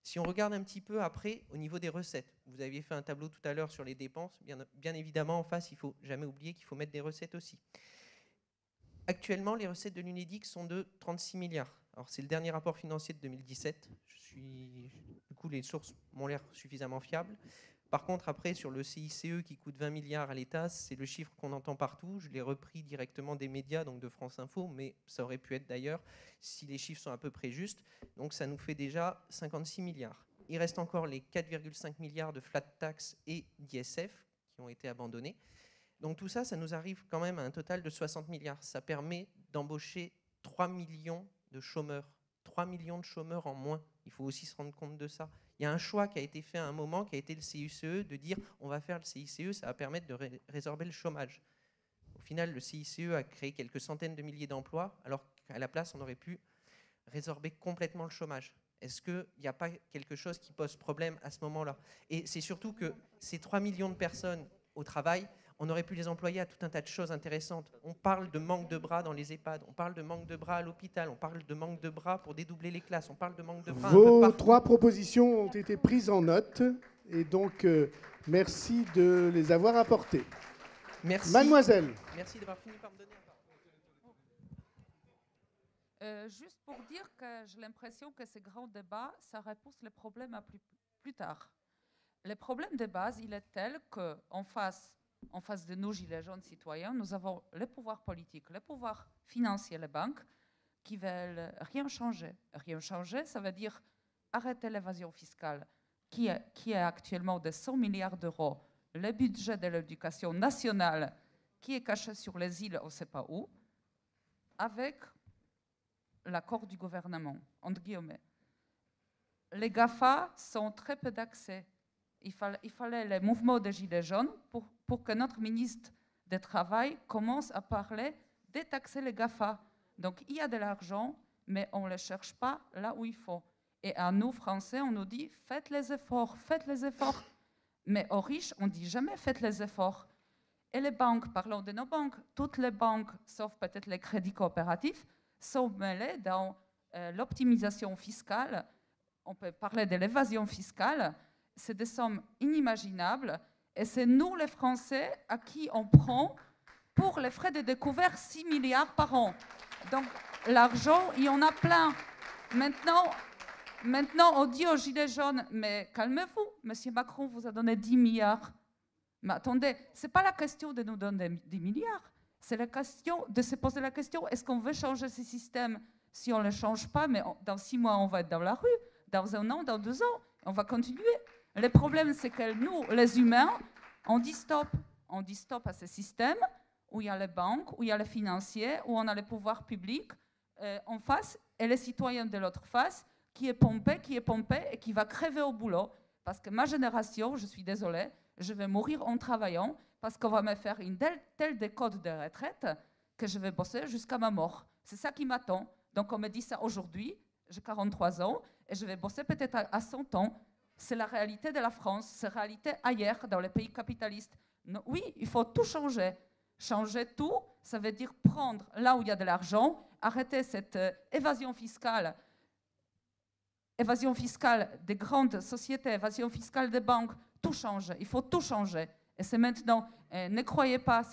Si on regarde un petit peu après, au niveau des recettes, vous aviez fait un tableau tout à l'heure sur les dépenses. Bien évidemment, en face, il ne faut jamais oublier qu'il faut mettre des recettes aussi. Actuellement, les recettes de l'UNEDIC sont de 36 milliards. Alors, c'est le dernier rapport financier de 2017. Du coup, les sources m'ont l'air suffisamment fiables. Par contre, après, sur le CICE qui coûte 20 milliards à l'État, c'est le chiffre qu'on entend partout. Je l'ai repris directement des médias, donc de France Info, mais ça aurait pu être d'ailleurs si les chiffres sont à peu près justes. Donc ça nous fait déjà 56 milliards. Il reste encore les 4,5 milliards de flat tax et d'ISF qui ont été abandonnés. Donc tout ça, ça nous arrive quand même à un total de 60 milliards. Ça permet d'embaucher 3 millions de chômeurs. 3 millions de chômeurs en moins. Il faut aussi se rendre compte de ça. Il y a un choix qui a été fait à un moment, qui a été le CICE, de dire on va faire le CICE, ça va permettre de résorber le chômage. Au final, le CICE a créé quelques centaines de milliers d'emplois, alors qu'à la place, on aurait pu résorber complètement le chômage. Est-ce qu'il n'y a pas quelque chose qui pose problème à ce moment-là? Et c'est surtout que ces 3 millions de personnes au travail, on aurait pu les employer à tout un tas de choses intéressantes. On parle de manque de bras dans les EHPAD, on parle de manque de bras à l'hôpital, on parle de manque de bras pour dédoubler les classes, on parle de manque de bras un peu Vos partout. 3 propositions ont été prises en note et donc merci de les avoir apportées. Merci. Mademoiselle. Merci d'avoir fini par me donner la parole. Juste pour dire que j'ai l'impression que ces grands débats, ça repousse les problèmes à plus tard. Le problème de base, il est tel qu'en face de nous, gilets jaunes citoyens, nous avons le pouvoir politique, le pouvoir financier, les banques, qui veulent rien changer. Rien changer, ça veut dire arrêter l'évasion fiscale, qui est actuellement de 100 milliards d'euros, le budget de l'éducation nationale, qui est caché sur les îles, on ne sait pas où, avec l'accord du gouvernement, entre guillemets. Les GAFA sont très peu d'accès. Il fallait le mouvement des Gilets jaunes pour que notre ministre du Travail commence à parler de détaxer les GAFA. Donc il y a de l'argent, mais on ne le cherche pas là où il faut. Et à nous, Français, on nous dit faites les efforts, faites les efforts. Mais aux riches, on ne dit jamais faites les efforts. Et les banques, parlons de nos banques, toutes les banques, sauf peut-être les crédits coopératifs, sont mêlées dans l'optimisation fiscale. On peut parler de l'évasion fiscale. C'est des sommes inimaginables. Et c'est nous, les Français, à qui on prend pour les frais de découvert 6 milliards par an. Donc, l'argent, il y en a plein. Maintenant, on dit aux Gilets jaunes, mais calmez-vous, M. Macron vous a donné 10 milliards. Mais attendez, ce n'est pas la question de nous donner 10 milliards. C'est la question de se poser la question, est-ce qu'on veut changer ce système? Si on ne le change pas, mais dans 6 mois, on va être dans la rue. Dans 1 an, dans 2 ans, on va continuer. Le problème, c'est que nous, les humains, on dit stop. On dit stop à ce système où il y a les banques, où il y a les financiers, où on a les pouvoirs publics en face et les citoyens de l'autre face qui est pompé et qui va crever au boulot. Parce que ma génération, je suis désolée, je vais mourir en travaillant parce qu'on va me faire une telle décote de retraite que je vais bosser jusqu'à ma mort. C'est ça qui m'attend. Donc on me dit ça aujourd'hui, j'ai 43 ans, et je vais bosser peut-être à 100 ans. C'est la réalité de la France, c'est la réalité ailleurs, dans les pays capitalistes. Non, oui, il faut tout changer. Changer tout, ça veut dire prendre là où il y a de l'argent, arrêter cette évasion fiscale des grandes sociétés, évasion fiscale des banques, tout change. Il faut tout changer. Et c'est maintenant, ne croyez pas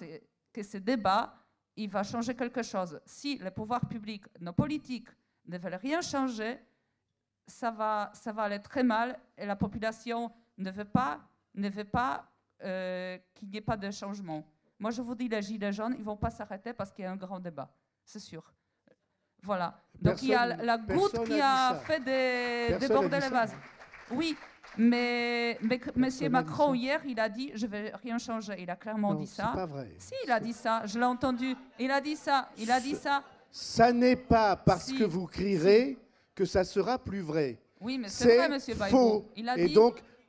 que ce débat, il va changer quelque chose. Si les pouvoirs publics, nos politiques ne veulent rien changer, ça va aller très mal et la population ne veut pas qu'il n'y ait pas de changement. Moi, je vous dis, les Gilets jaunes, ils ne vont pas s'arrêter parce qu'il y a un grand débat, c'est sûr. Voilà. Donc, il y a la goutte qui a fait déborder les vases. Oui, mais M. Macron, hier, il a dit « je ne vais rien changer ». Il a clairement dit ça. Non, c'est pas vrai. Si, il a dit ça. Je l'ai entendu. Il a dit ça. Il a dit ça. Ça n'est pas parce que vous crierez que ça sera plus vrai. Oui, mais c'est vrai, M. Bayrou. Il a dit,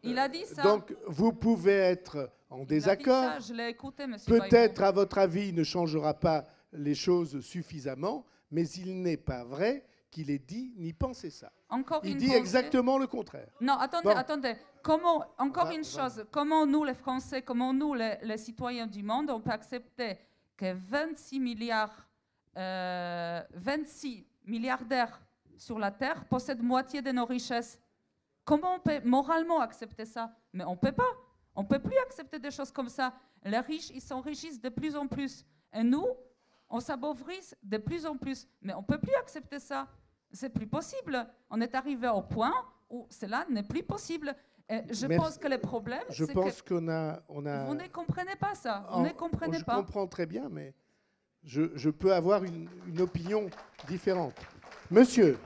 il a dit ça. Donc, vous pouvez être en désaccord. Il a dit ça, je l'ai écouté, M. Peut-être, à votre avis, il ne changera pas les choses suffisamment, mais il n'est pas vrai qu'il ait dit ni pensé ça. Il dit exactement le contraire. Non, attendez, attendez. Encore une chose, comment nous, les Français, comment nous, les citoyens du monde, on peut accepter que 26 milliardaires sur la Terre possèdent moitié de nos richesses? Comment on peut moralement accepter ça? Mais on ne peut pas. On ne peut plus accepter des choses comme ça. Les riches, ils s'enrichissent de plus en plus. Et nous, on s'appauvrisse de plus en plus. Mais on ne peut plus accepter ça. C'est plus possible. On est arrivé au point où cela n'est plus possible. Et je pense que le problème, c'est que... Je pense qu'on a... Vous ne comprenez pas ça. Vous ne comprenez pas. Je comprends très bien, mais je peux avoir une opinion différente. Monsieur.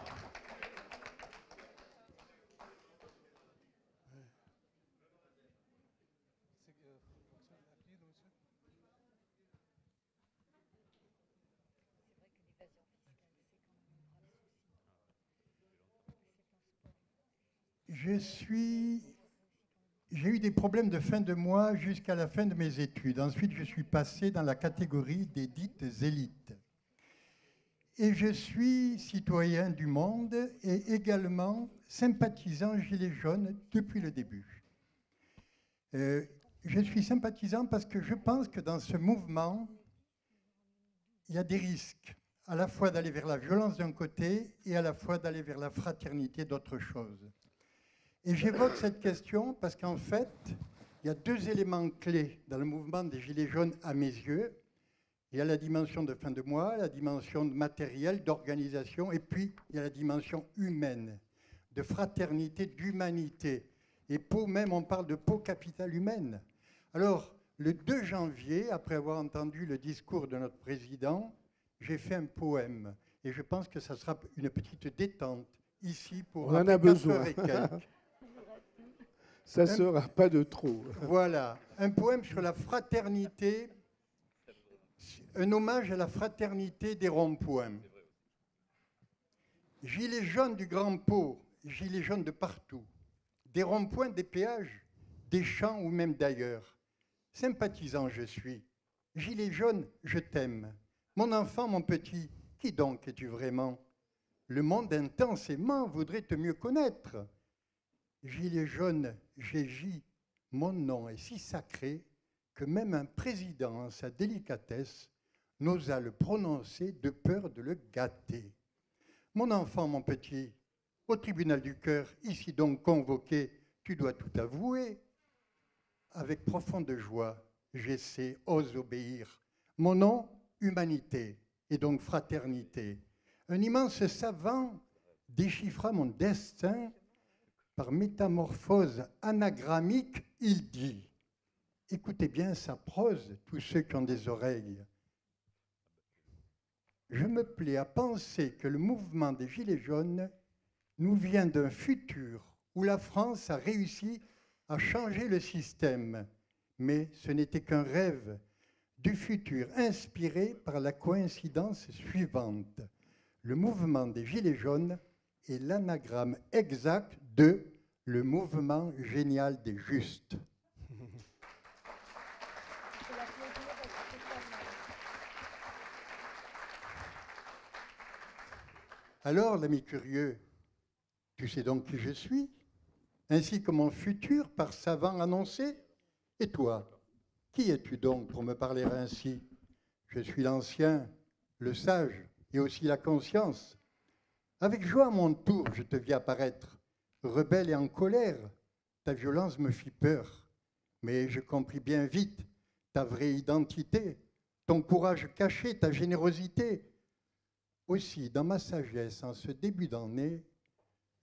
J'ai eu des problèmes de fin de mois jusqu'à la fin de mes études. Ensuite, je suis passé dans la catégorie des dites élites. Et je suis citoyen du monde et également sympathisant Gilets jaunes depuis le début. Je suis sympathisant parce que je pense que dans ce mouvement, il y a des risques, à la fois d'aller vers la violence d'un côté et à la fois d'aller vers la fraternité d'autre chose. Et j'évoque cette question parce qu'en fait, il y a deux éléments clés dans le mouvement des Gilets jaunes à mes yeux. Il y a la dimension de fin de mois, la dimension matérielle, d'organisation, et puis il y a la dimension humaine, de fraternité, d'humanité. Et Pau même, on parle de Pau capitale humaine. Alors, le 2 janvier, après avoir entendu le discours de notre président, j'ai fait un poème. Et je pense que ça sera une petite détente ici pour... On en a besoin. Ça ne sera pas de trop. Voilà, un poème sur la fraternité, un hommage à la fraternité des ronds-points. Gilets jaunes du Grand Pau, gilets jaunes de partout, des ronds-points, des péages, des champs ou même d'ailleurs. Sympathisant je suis, gilet jaune, je t'aime. Mon enfant, mon petit, qui donc es-tu vraiment? Le monde intensément voudrait te mieux connaître. Gilet jaune, Gégi, mon nom est si sacré que même un président en sa délicatesse n'osa le prononcer de peur de le gâter. Mon enfant, mon petit, au tribunal du cœur, ici donc convoqué, tu dois tout avouer. Avec profonde joie, j'essaie, ose obéir. Mon nom, humanité, et donc fraternité. Un immense savant déchiffra mon destin. Par métamorphose anagrammique, il dit, écoutez bien sa prose, tous ceux qui ont des oreilles. Je me plais à penser que le mouvement des Gilets jaunes nous vient d'un futur où la France a réussi à changer le système. Mais ce n'était qu'un rêve du futur inspiré par la coïncidence suivante. Le mouvement des Gilets jaunes est l'anagramme exact de le mouvement génial des justes. Alors, l'ami curieux, tu sais donc qui je suis? ainsi que mon futur par savant annoncé. Et toi, qui es-tu donc pour me parler ainsi? Je suis l'ancien, le sage et aussi la conscience. Avec joie à mon tour, je te vis apparaître, rebelle et en colère. Ta violence me fit peur, mais je compris bien vite ta vraie identité, ton courage caché, ta générosité. Aussi, dans ma sagesse, en ce début d'année,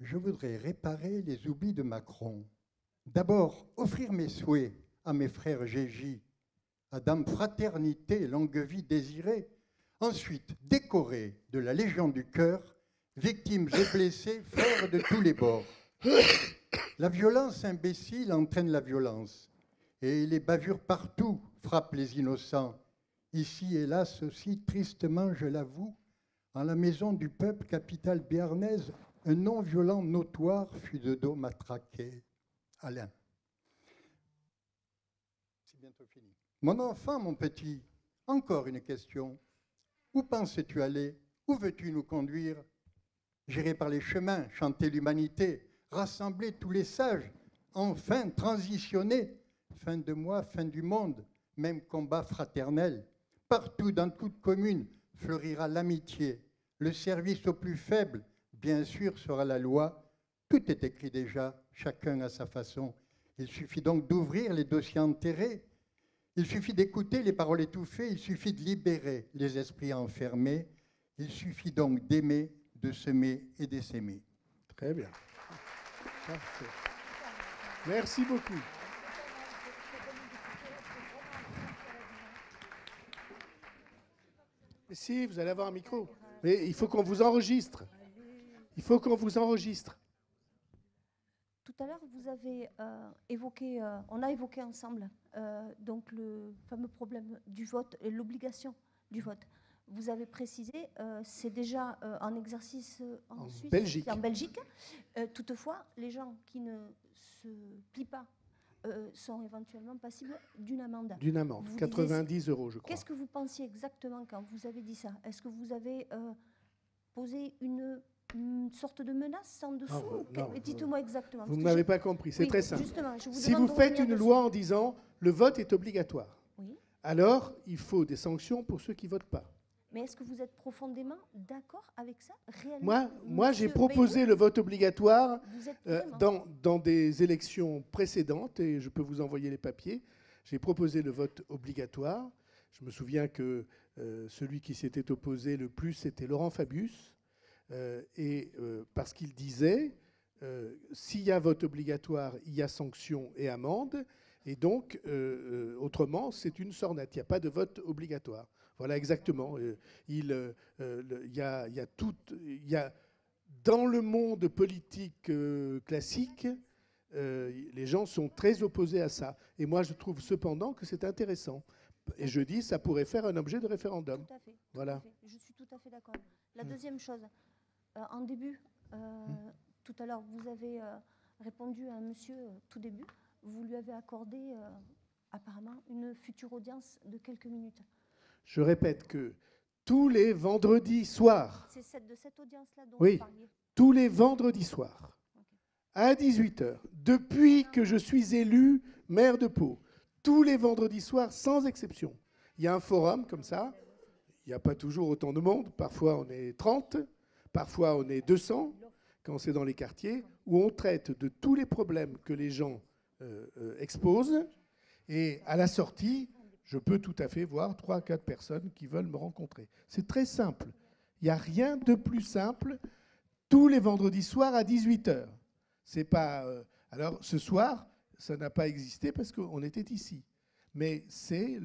je voudrais réparer les oublis de Macron. D'abord, offrir mes souhaits à mes frères Gégis, à Dame Fraternité, longue vie désirée. Ensuite, décorer de la Légion du cœur, victimes et blessés, frères de tous les bords. La violence imbécile entraîne la violence, et les bavures partout frappent les innocents. Ici, hélas, aussi tristement, je l'avoue, en la maison du peuple, capitale béarnaise, un non-violent notoire fut de dos matraqué. Alain. C'est bientôt fini. Mon enfant, mon petit, encore une question. Où penses-tu aller? Où veux-tu nous conduire? J'irai par les chemins, chanter l'humanité, rassembler tous les sages, enfin transitionner. Fin de mois, fin du monde, même combat fraternel. Partout, dans toute commune, fleurira l'amitié. Le service aux plus faibles, bien sûr, sera la loi. Tout est écrit déjà, chacun à sa façon. Il suffit donc d'ouvrir les dossiers enterrés. Il suffit d'écouter les paroles étouffées. Il suffit de libérer les esprits enfermés. Il suffit donc d'aimer, de semer et d'essaimer. Très bien. Parfait. Merci beaucoup. Mais si, vous allez avoir un micro. Mais il faut qu'on vous enregistre. Il faut qu'on vous enregistre. Tout à l'heure, vous avez évoqué, on a évoqué ensemble donc le fameux problème du vote et l'obligation du vote. Vous avez précisé, c'est déjà en exercice en Suisse et en Belgique. Toutefois, les gens qui ne se plient pas sont éventuellement passibles d'une amende. D'une amende, 90 €, je crois. Qu'est-ce que vous pensiez exactement quand vous avez dit ça? Est-ce que vous avez posé une sorte de menace en dessous? Dites-moi exactement. Vous ne m'avez pas compris, c'est très simple. Si vous demande faites une loi en disant le vote est obligatoire, oui, alors il faut des sanctions pour ceux qui ne votent pas. Mais est-ce que vous êtes profondément d'accord avec ça, réellement? Moi j'ai proposé le vote obligatoire dans des élections précédentes, et je peux vous envoyer les papiers. J'ai proposé le vote obligatoire. Je me souviens que celui qui s'était opposé le plus, c'était Laurent Fabius, parce qu'il disait, s'il y a vote obligatoire, il y a sanction et amende, et donc, autrement, c'est une sornette. Il n'y a pas de vote obligatoire. Voilà, exactement. Il y a dans le monde politique classique, les gens sont très opposés à ça. Et moi, je trouve cependant que c'est intéressant. Et je dis, ça pourrait faire un objet de référendum. Tout à fait. Voilà. Tout à fait. Je suis tout à fait d'accord. La deuxième chose, en début, tout à l'heure, vous avez répondu à un monsieur tout début. Vous lui avez accordé apparemment une future audience de quelques minutes. Je répète que tous les vendredis soirs, c'est de cette audience-là dont vous parliez. Tous les vendredis soirs, à 18h, depuis que je suis élu maire de Pau, tous les vendredis soirs, sans exception, il y a un forum comme ça. Il n'y a pas toujours autant de monde. Parfois, on est 30, parfois, on est 200, quand c'est dans les quartiers, où on traite de tous les problèmes que les gens exposent. Et à la sortie, je peux tout à fait voir 3 ou 4 personnes qui veulent me rencontrer. C'est très simple. Il n'y a rien de plus simple. Tous les vendredis soirs à 18h. C'est pas. Alors, ce soir, ça n'a pas existé parce qu'on était ici. Mais c'est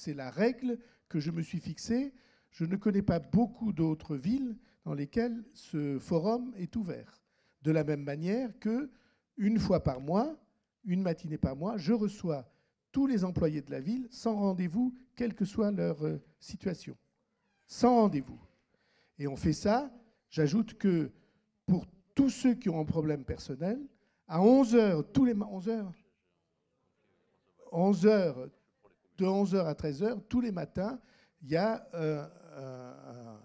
la règle que je me suis fixée. Je ne connais pas beaucoup d'autres villes dans lesquelles ce forum est ouvert. De la même manière que, une fois par mois, une matinée par mois, je reçois tous les employés de la ville sans rendez-vous, quelle que soit leur situation. Sans rendez-vous. Et on fait ça. J'ajoute que pour tous ceux qui ont un problème personnel, à 11h, de 11h à 13h, tous les matins, il y a un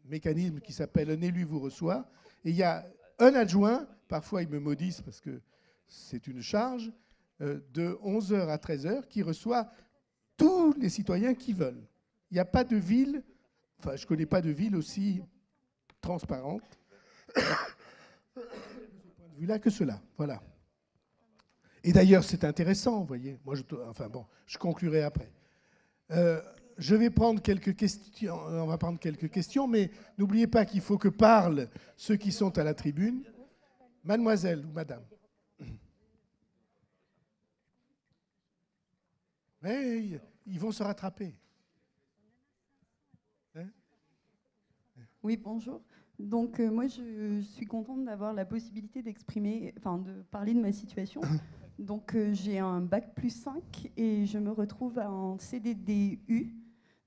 mécanisme qui s'appelle « Un élu vous reçoit ». Et il y a un adjoint, parfois ils me maudissent parce que c'est une charge de 11h à 13h qui reçoit tous les citoyens qui veulent. Il n'y a pas de ville, enfin je ne connais pas de ville aussi transparente de ce point de vue-là que cela. Voilà. Et d'ailleurs, c'est intéressant, vous voyez. Moi, je conclurai après. Je vais prendre quelques questions. On va prendre quelques questions, mais n'oubliez pas qu'il faut que parlent ceux qui sont à la tribune. Mademoiselle ou madame. Mais ils vont se rattraper. Hein? Oui, bonjour. Donc, moi, je suis contente d'avoir la possibilité d'exprimer, enfin, de parler de ma situation. Donc, j'ai un bac plus 5 et je me retrouve en CDDU.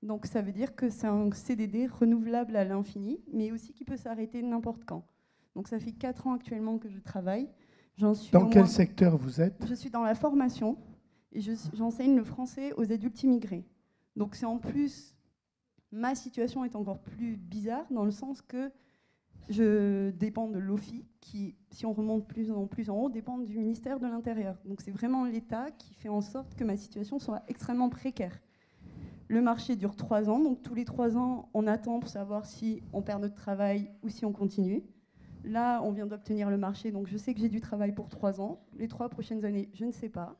Donc, ça veut dire que c'est un CDD renouvelable à l'infini, mais aussi qui peut s'arrêter n'importe quand. Donc, ça fait 4 ans actuellement que je travaille. Dans quel secteur vous êtes? Je suis dans la formation et j'enseigne le français aux adultes immigrés. Donc, c'est en plus, ma situation est encore plus bizarre dans le sens que je dépends de l'OFI, qui, si on remonte plus en haut, dépend du ministère de l'Intérieur. Donc c'est vraiment l'État qui fait en sorte que ma situation soit extrêmement précaire. Le marché dure 3 ans, donc tous les 3 ans, on attend pour savoir si on perd notre travail ou si on continue. Là, on vient d'obtenir le marché, donc je sais que j'ai du travail pour 3 ans. Les 3 prochaines années, je ne sais pas.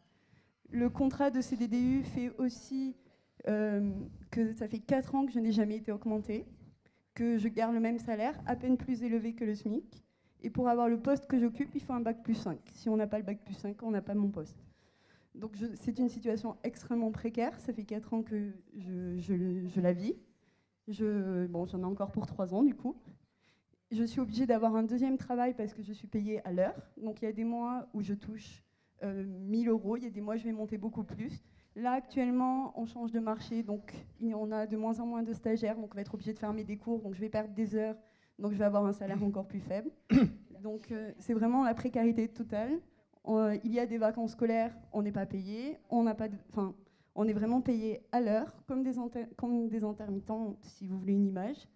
Le contrat de CDDU fait aussi que ça fait 4 ans que je n'ai jamais été augmentée, que je garde le même salaire, à peine plus élevé que le SMIC. Et pour avoir le poste que j'occupe, il faut un bac plus 5. Si on n'a pas le bac plus 5, on n'a pas mon poste. Donc c'est une situation extrêmement précaire. Ça fait 4 ans que je la vis. J'en ai encore pour 3 ans du coup. Je suis obligée d'avoir un deuxième travail parce que je suis payée à l'heure. Donc il y a des mois où je touche 1 000 €. Il y a des mois où je vais monter beaucoup plus. Là, actuellement, on change de marché, donc on a de moins en moins de stagiaires, donc on va être obligé de fermer des cours, donc je vais perdre des heures, donc je vais avoir un salaire encore plus faible. Donc c'est vraiment la précarité totale. Il y a des vacances scolaires, on n'est pas payé, on est vraiment payé à l'heure, comme des intermittents, si vous voulez une image.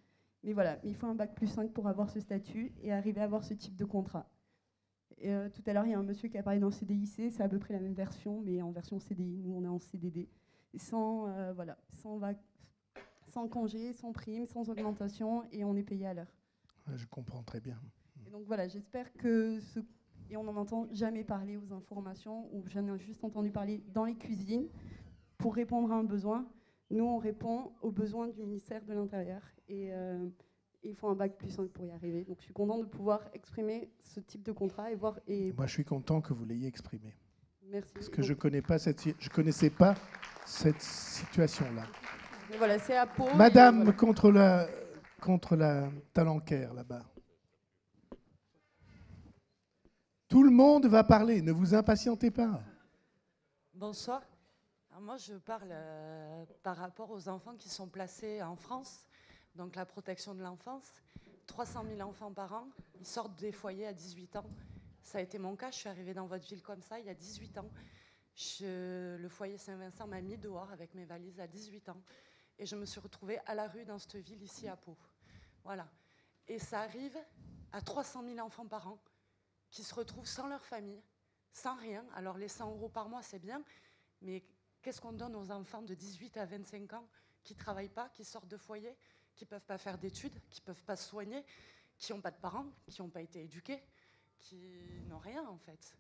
Mais voilà, il faut un bac plus 5 pour avoir ce statut et arriver à avoir ce type de contrat. Et, tout à l'heure, il y a un monsieur qui a parlé d'un CDIC, c'est à peu près la même version, mais en version CDI. Nous, on est en CDD. Et sans congé, sans prime, sans augmentation, et on est payé à l'heure. Ouais, je comprends très bien. Et donc voilà, j'espère que et on n'en entend jamais parler aux informations, ou j'en ai juste entendu parler dans les cuisines, pour répondre à un besoin. Nous, on répond aux besoins du ministère de l'Intérieur. Et il faut un bac plus 5 pour y arriver. Donc je suis contente de pouvoir exprimer ce type de contrat et voir. Et moi, je suis content que vous l'ayez exprimé. Merci. Parce que je connaissais pas cette situation-là. Voilà, c'est à Pau. Madame, voilà. contre la talencaire, là-bas. Tout le monde va parler, ne vous impatientez pas. Bonsoir. Alors moi, je parle par rapport aux enfants qui sont placés en France. Donc la protection de l'enfance, 300 000 enfants par an, ils sortent des foyers à 18 ans. Ça a été mon cas, je suis arrivée dans votre ville comme ça il y a 18 ans. Le foyer Saint-Vincent m'a mis dehors avec mes valises à 18 ans. Et je me suis retrouvée à la rue dans cette ville ici à Pau. Voilà. Et ça arrive à 300 000 enfants par an qui se retrouvent sans leur famille, sans rien. Alors les 100 € par mois, c'est bien, mais qu'est-ce qu'on donne aux enfants de 18 à 25 ans qui ne travaillent pas, qui sortent de foyer, qui ne peuvent pas faire d'études, qui ne peuvent pas se soigner, qui n'ont pas de parents, qui n'ont pas été éduqués, qui n'ont rien en fait.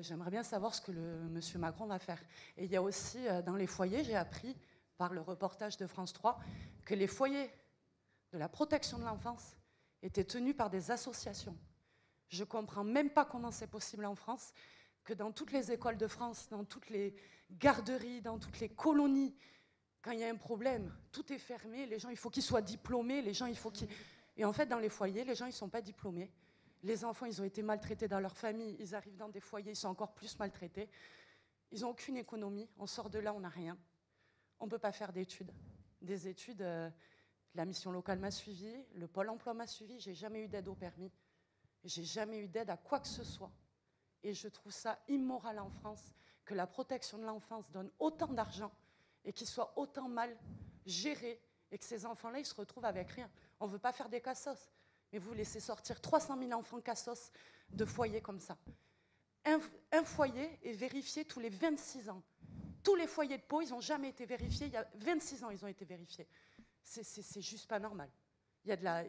J'aimerais bien savoir ce que monsieur Macron va faire. Et il y a aussi dans les foyers, j'ai appris par le reportage de France 3 que les foyers de la protection de l'enfance étaient tenus par des associations. Je ne comprends même pas comment c'est possible en France que dans toutes les écoles de France, dans toutes les garderies, dans toutes les colonies, quand il y a un problème, tout est fermé, les gens, il faut qu'ils soient diplômés, les gens, il faut qu'ils... Et en fait, dans les foyers, les gens, ils ne sont pas diplômés. Les enfants, ils ont été maltraités dans leur famille, ils arrivent dans des foyers, ils sont encore plus maltraités. Ils n'ont aucune économie, on sort de là, on n'a rien. On ne peut pas faire d'études. Des études, la mission locale m'a suivi, le Pôle emploi m'a suivi, j'ai jamais eu d'aide au permis, j'ai jamais eu d'aide à quoi que ce soit. Et je trouve ça immoral en France que la protection de l'enfance donne autant d'argent et qu'il soit autant mal géré et que ces enfants-là, ils se retrouvent avec rien. On ne veut pas faire des cassos, mais vous laissez sortir 300 000 enfants cassos de foyers comme ça. un foyer est vérifié tous les 26 ans. Tous les foyers de Pau, ils n'ont jamais été vérifiés. Il y a 26 ans, ils ont été vérifiés. C'est juste pas normal. Il y a de la,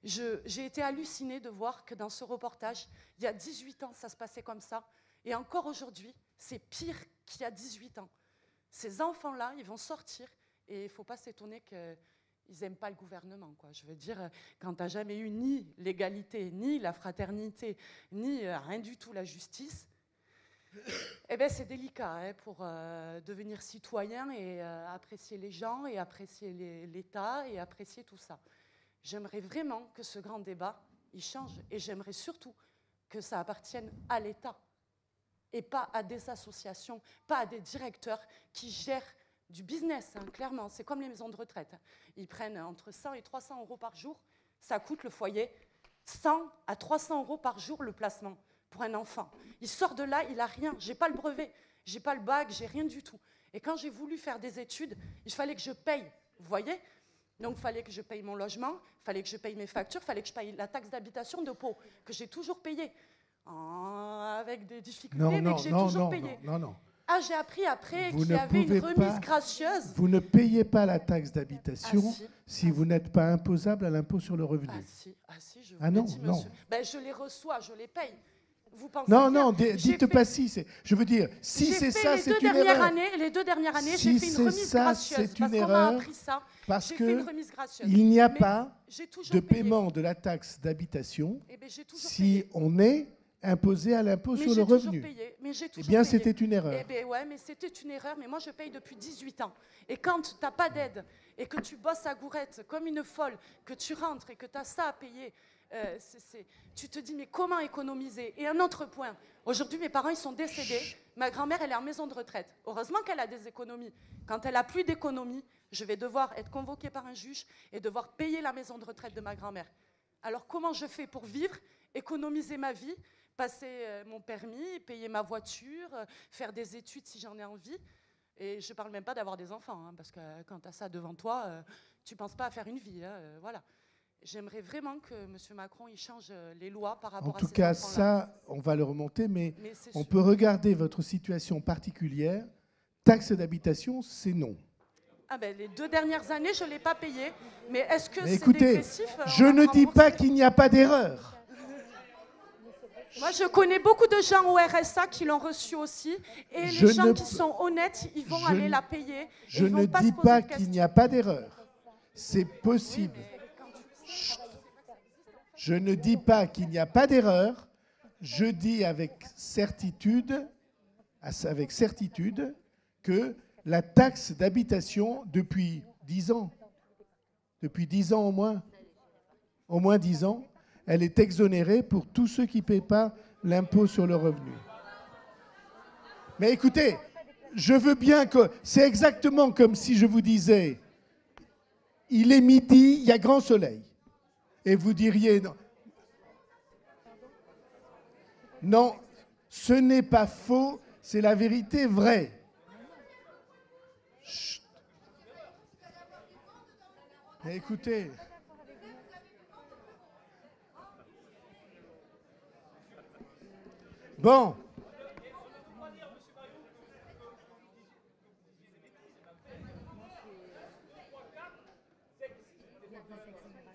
j'ai été hallucinée de voir que dans ce reportage, il y a 18 ans, ça se passait comme ça. Et encore aujourd'hui, c'est pire qu'il y a 18 ans. Ces enfants-là, ils vont sortir et il ne faut pas s'étonner qu'ils n'aiment pas le gouvernement, quoi. Je veux dire, quand tu n'as jamais eu ni l'égalité, ni la fraternité, ni rien du tout la justice, eh ben, c'est délicat hein, pour devenir citoyen et apprécier les gens et apprécier l'État et apprécier tout ça. J'aimerais vraiment que ce grand débat, il change et j'aimerais surtout que ça appartienne à l'État et pas à des associations, pas à des directeurs qui gèrent du business, hein, clairement. C'est comme les maisons de retraite. Hein. Ils prennent entre 100 et 300 euros par jour. Ça coûte le foyer 100 à 300 euros par jour le placement pour un enfant. Il sort de là, il n'a rien. Je n'ai pas le brevet, je n'ai pas le bac, j'ai rien du tout. Et quand j'ai voulu faire des études, il fallait que je paye. Vous voyez ? Donc il fallait que je paye mon logement, il fallait que je paye mes factures, il fallait que je paye la taxe d'habitation de Pau, que j'ai toujours payée. Avec des difficultés, mais que j'ai toujours payé. Non. Ah, j'ai appris après qu'il y avait une remise gracieuse. Vous ne payez pas la taxe d'habitation si vous n'êtes pas imposable à l'impôt sur le revenu. Ah si, je vous l'ai dit, non. monsieur. Ben, je les reçois, je les paye. Vous pensez non, dites pas si. Je veux dire, si c'est ça, c'est une erreur. Les 2 dernières années, si j'ai fait une remise gracieuse. C'est une erreur parce qu'il n'y a pas de paiement de la taxe d'habitation si on est imposé à l'impôt sur le revenu. Eh bien, c'était une erreur. Eh bien, ouais, mais c'était une erreur, mais moi, je paye depuis 18 ans. Et quand tu n'as pas d'aide et que tu bosses à gourette comme une folle, que tu rentres et que tu as ça à payer, tu te dis, mais comment économiser? Et un autre point, aujourd'hui, mes parents, ils sont décédés. Ma grand-mère, elle est en maison de retraite. Heureusement qu'elle a des économies. Quand elle n'a plus d'économies, je vais devoir être convoquée par un juge et devoir payer la maison de retraite de ma grand-mère. Alors, comment je fais pour vivre, économiser ma vie, passer mon permis, payer ma voiture, faire des études si j'en ai envie? Et je ne parle même pas d'avoir des enfants, hein, parce que quand tu as ça devant toi, tu ne penses pas à faire une vie. Hein, voilà. J'aimerais vraiment que M. Macron il change les lois par rapport à ces enfants-là. En tout cas, ça, on va le remonter, mais on peut regarder votre situation particulière. Taxe d'habitation, c'est non. Ah ben, les 2 dernières années, je ne l'ai pas payé. Mais est-ce que c'est dégressif? Écoutez, je ne dis pas qu'il n'y a pas d'erreur. Moi, je connais beaucoup de gens au RSA qui l'ont reçu aussi. Et les gens qui sont honnêtes, ils vont aller la payer. Je ne dis pas qu'il n'y a pas d'erreur. C'est possible. Je ne dis pas qu'il n'y a pas d'erreur. Je dis avec certitude que la taxe d'habitation, depuis 10 ans au moins 10 ans, elle est exonérée pour tous ceux qui ne paient pas l'impôt sur le revenu. Mais écoutez, je veux bien que... C'est exactement comme si je vous disais, il est midi, il y a grand soleil. Et vous diriez, non, non, ce n'est pas faux, c'est la vérité vraie. Chut. Écoutez... Bon.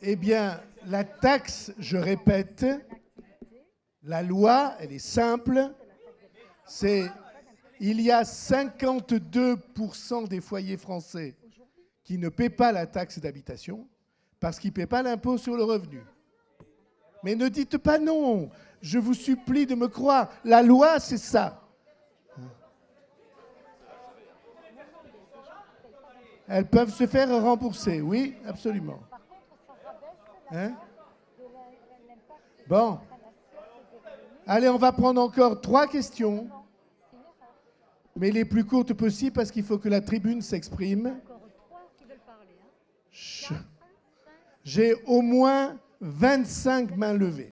Eh bien, la taxe, je répète, la loi, elle est simple. Il y a 52% des foyers français qui ne paient pas la taxe d'habitation parce qu'ils ne paient pas l'impôt sur le revenu. Mais ne dites pas non. Je vous supplie de me croire. La loi, c'est ça. Elles peuvent se faire rembourser, oui, absolument. Hein? Bon. Allez, on va prendre encore 3 questions. Mais les plus courtes possibles parce qu'il faut que la tribune s'exprime. J'ai au moins 25 mains levées.